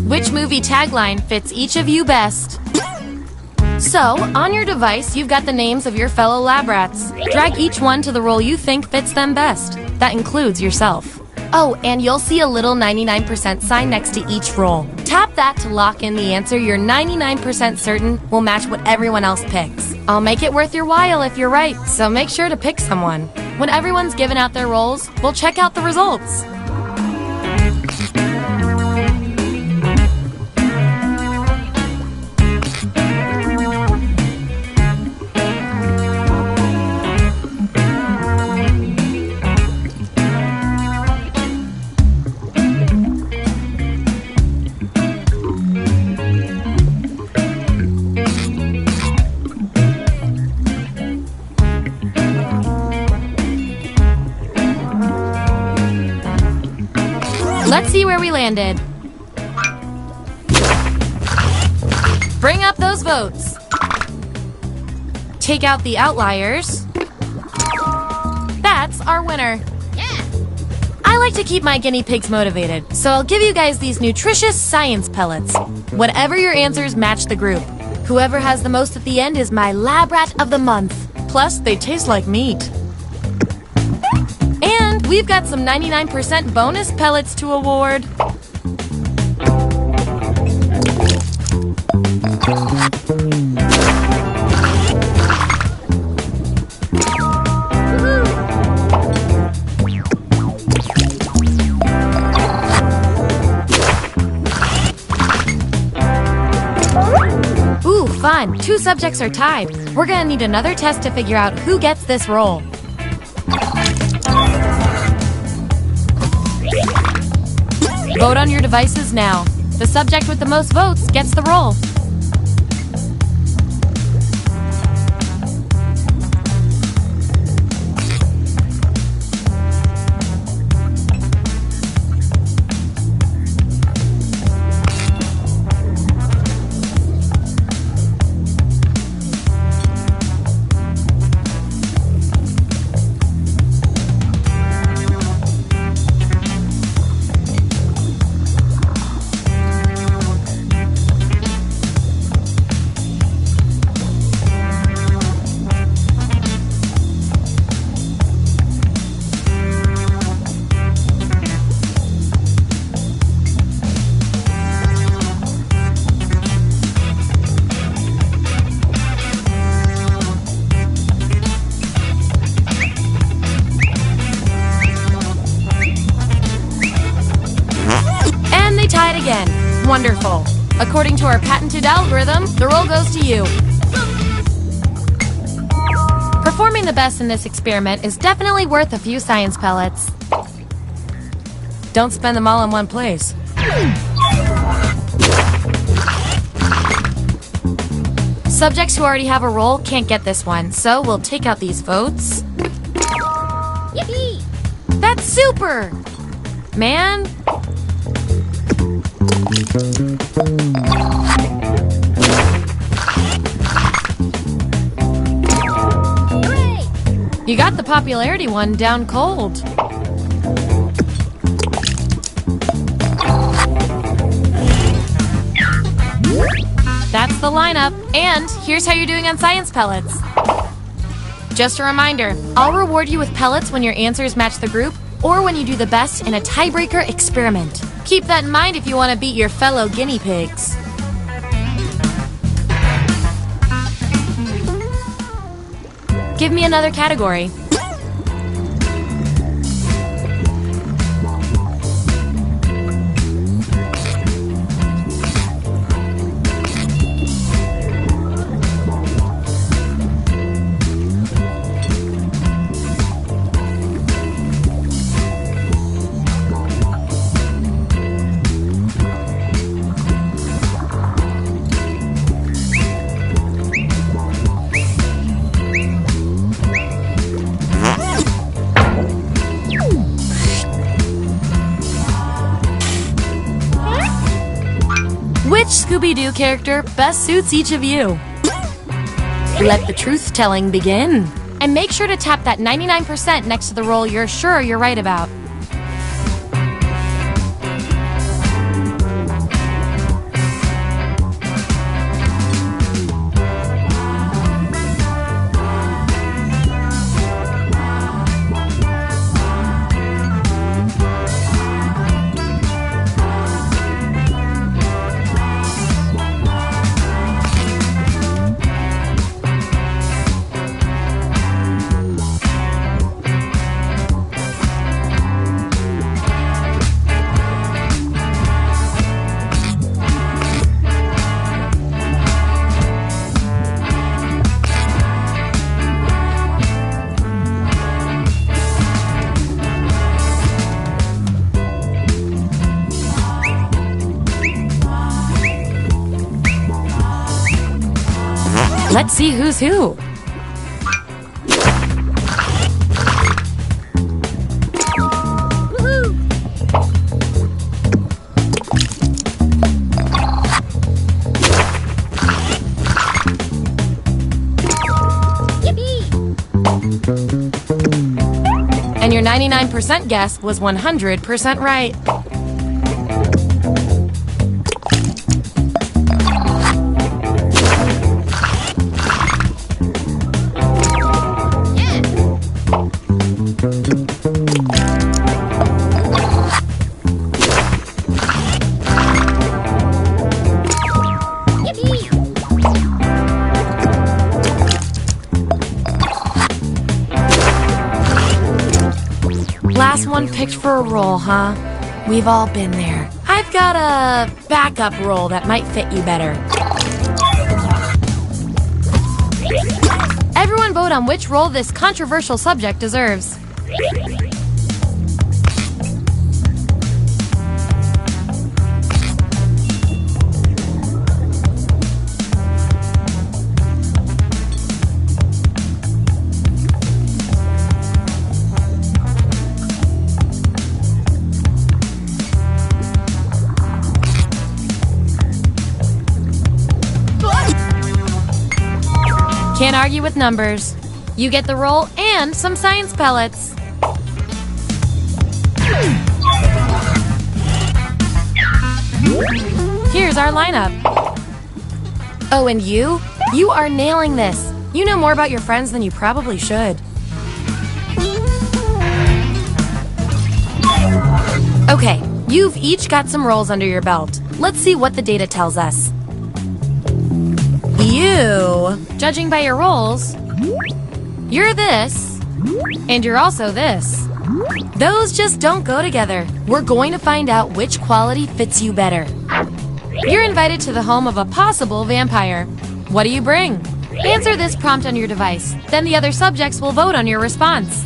Which movie tagline fits each of you best? So, on your device, you've got the names of your fellow lab rats. Drag each one to the role you think fits them best. That includes yourself. Oh, and you'll see a little 99% sign next to each role. Tap that to lock in the answer you're 99% certain will match what everyone else picks. I'll make it worth your while if you're right, so make sure to pick someone. When everyone's given out their roles, we'll check out the results. Let's see where we landed. Bring up those votes. Take out the outliers. That's our winner. Yeah. I like to keep my guinea pigs motivated, so I'll give you guys these nutritious science pellets. Whatever your answers match the group. Whoever has the most at the end is my lab rat of the month. Plus, they taste like meat. And we've got some 99% bonus pellets to award. Ooh, fun. 2 subjects are tied. We're gonna need another test to figure out who gets this role. Vote on your devices now. The subject with the most votes gets the role. Tied again. Wonderful. According to our patented algorithm, the role goes to you. Performing the best in this experiment is definitely worth a few science pellets. Don't spend them all in one place. Subjects who already have a role can't get this one, so we'll take out these votes. Yippee! That's super! Man. You got the popularity one down cold. That's the lineup, and here's how you're doing on science pellets. Just a reminder, I'll reward you with pellets when your answers match the group, or when you do the best in a tiebreaker experiment. Keep that in mind if you want to beat your fellow guinea pigs. Give me another category. Which Scooby-Doo character best suits each of you? Let the truth-telling begin. And make sure to tap that 99% next to the roll you're sure you're right about. Let's see who's who. And your 99% guess was 100% right. Last one picked for a role, huh? We've all been there. I've got a backup role that might fit you better. Everyone vote on which role this controversial subject deserves. Can't argue with numbers. You get the roll and some science pellets. Here's our lineup. Oh, and you? You are nailing this. You know more about your friends than you probably should. Okay, you've each got some rolls under your belt. Let's see what the data tells us. You, judging by your rolls, you're this, and you're also this. Those just don't go together. We're going to find out which quality fits you better. You're invited to the home of a possible vampire. What do you bring? Answer this prompt on your device. Then the other subjects will vote on your response.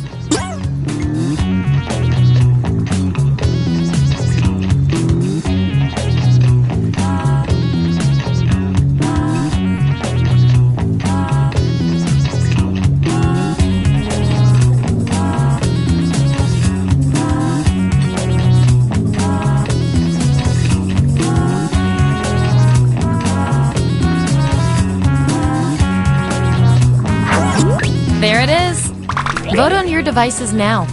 There it is. Vote on your devices now.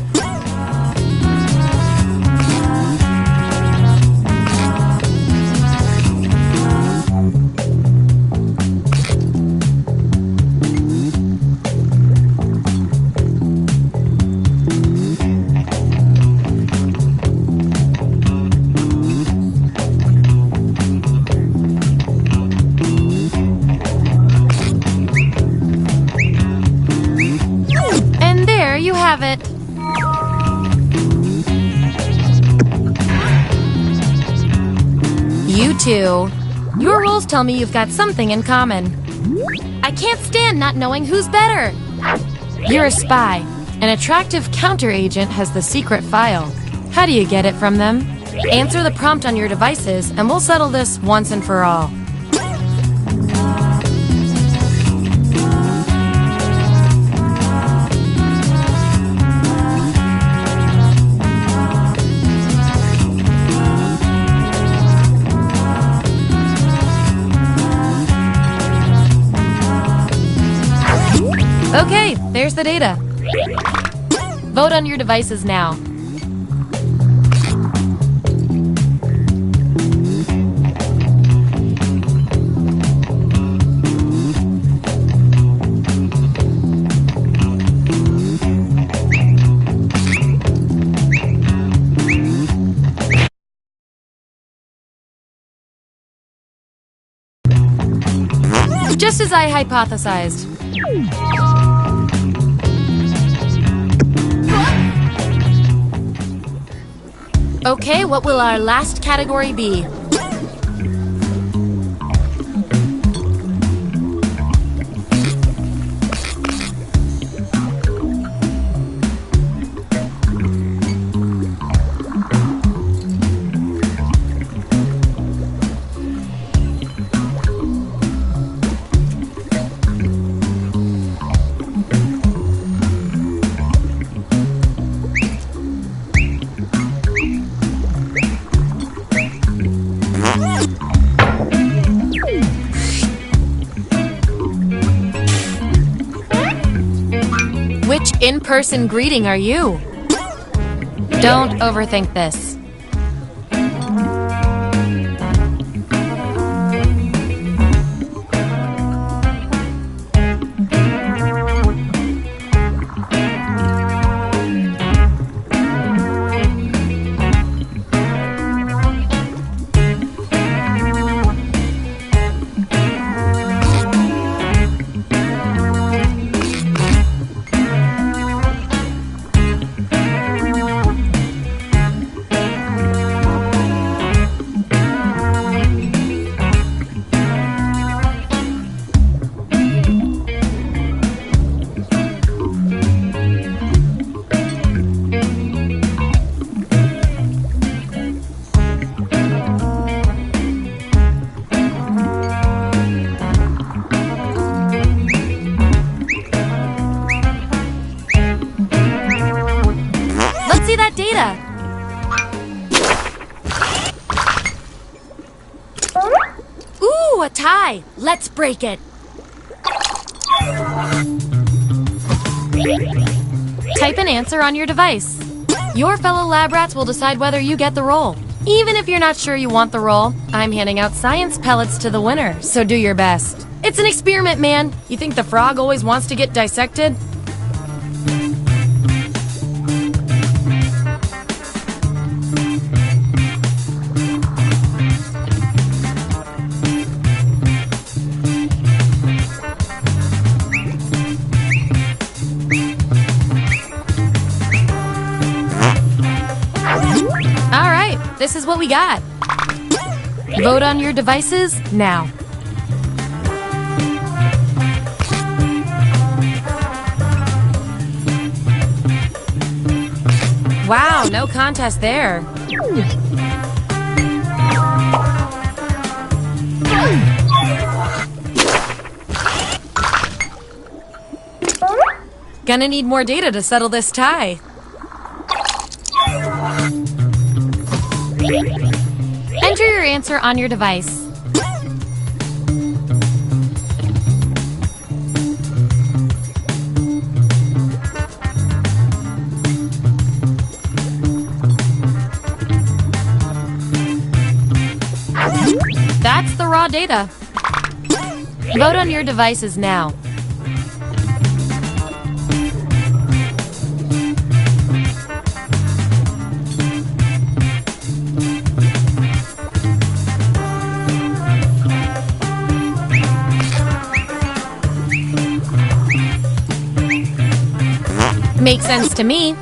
have it. You two. Your roles tell me you've got something in common. I can't stand not knowing who's better. You're a spy. An attractive counter-agent has the secret file. How do you get it from them? Answer the prompt on your devices, and we'll settle this once and for all. Okay, there's the data. Vote on your devices now. Just as I hypothesized. Okay, what will our last category be? Which in-person greeting are you? Don't overthink this. See that data? Ooh, a tie! Let's break it! Type an answer on your device. Your fellow lab rats will decide whether you get the role. Even if you're not sure you want the role, I'm handing out science pellets to the winner, so do your best. It's an experiment, man! You think the frog always wants to get dissected? This is what we got. Vote on your devices now. Wow, no contest there. Gonna need more data to settle this tie. Enter your answer on your device. That's the raw data. Vote on your devices now. Makes sense to me.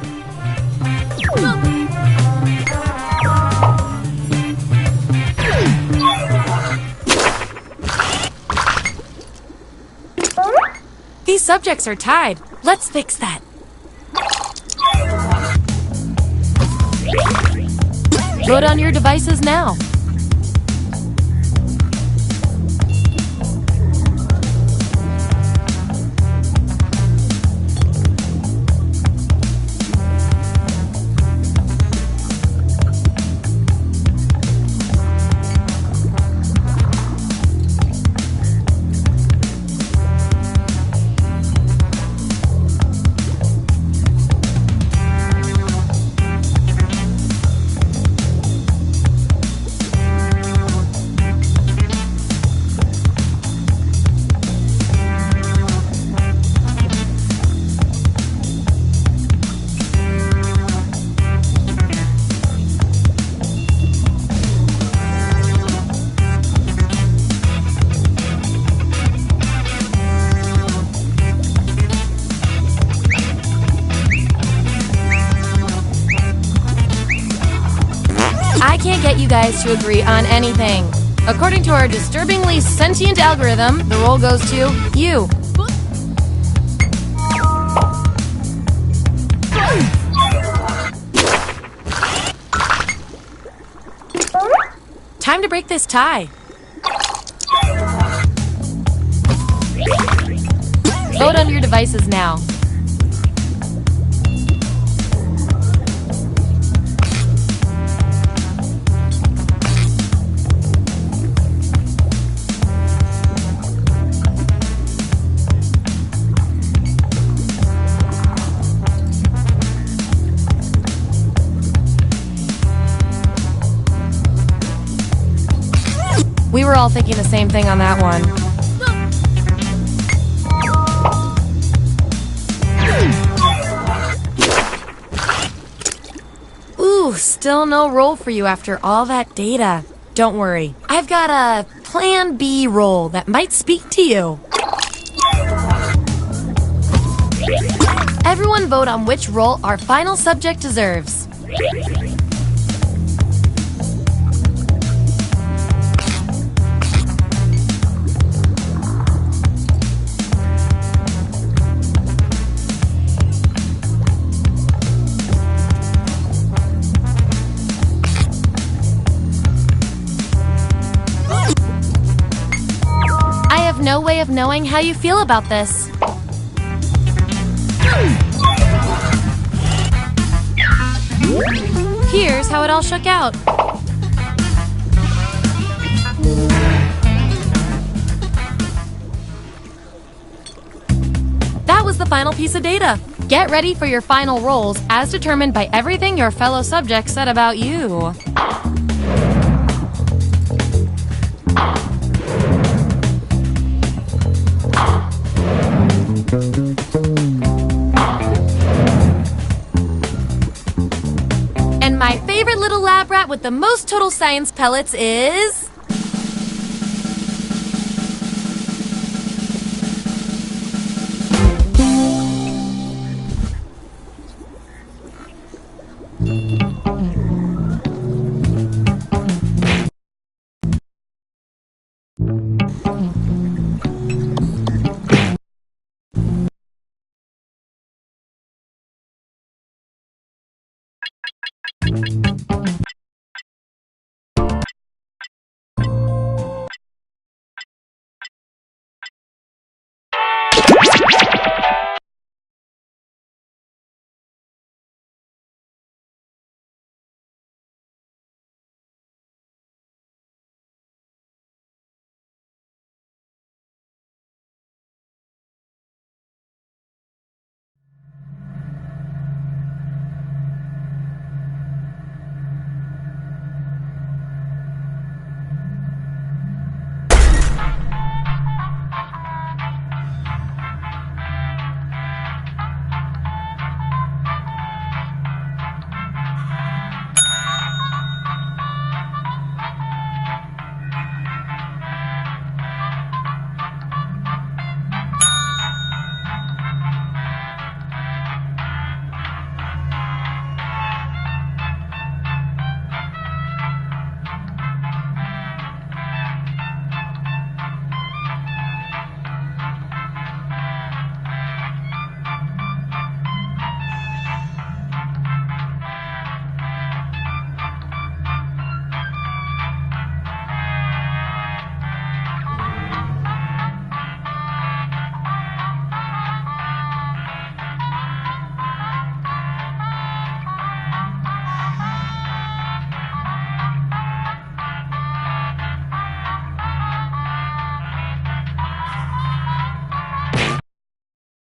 These subjects are tied. Let's fix that. Vote on your devices now. I can't get you guys to agree on anything. According to our disturbingly sentient algorithm, the roll goes to you. Time to break this tie. Vote on your devices now. We were all thinking the same thing on that one. Ooh, still no roll for you after all that data. Don't worry, I've got a Plan B roll that might speak to you. Everyone vote on which role our final subject deserves. No way of knowing how you feel about this. Here's how it all shook out. That was the final piece of data. Get ready for your final rolls as determined by everything your fellow subjects said about you. And my favorite little lab rat with the most total science pellets is...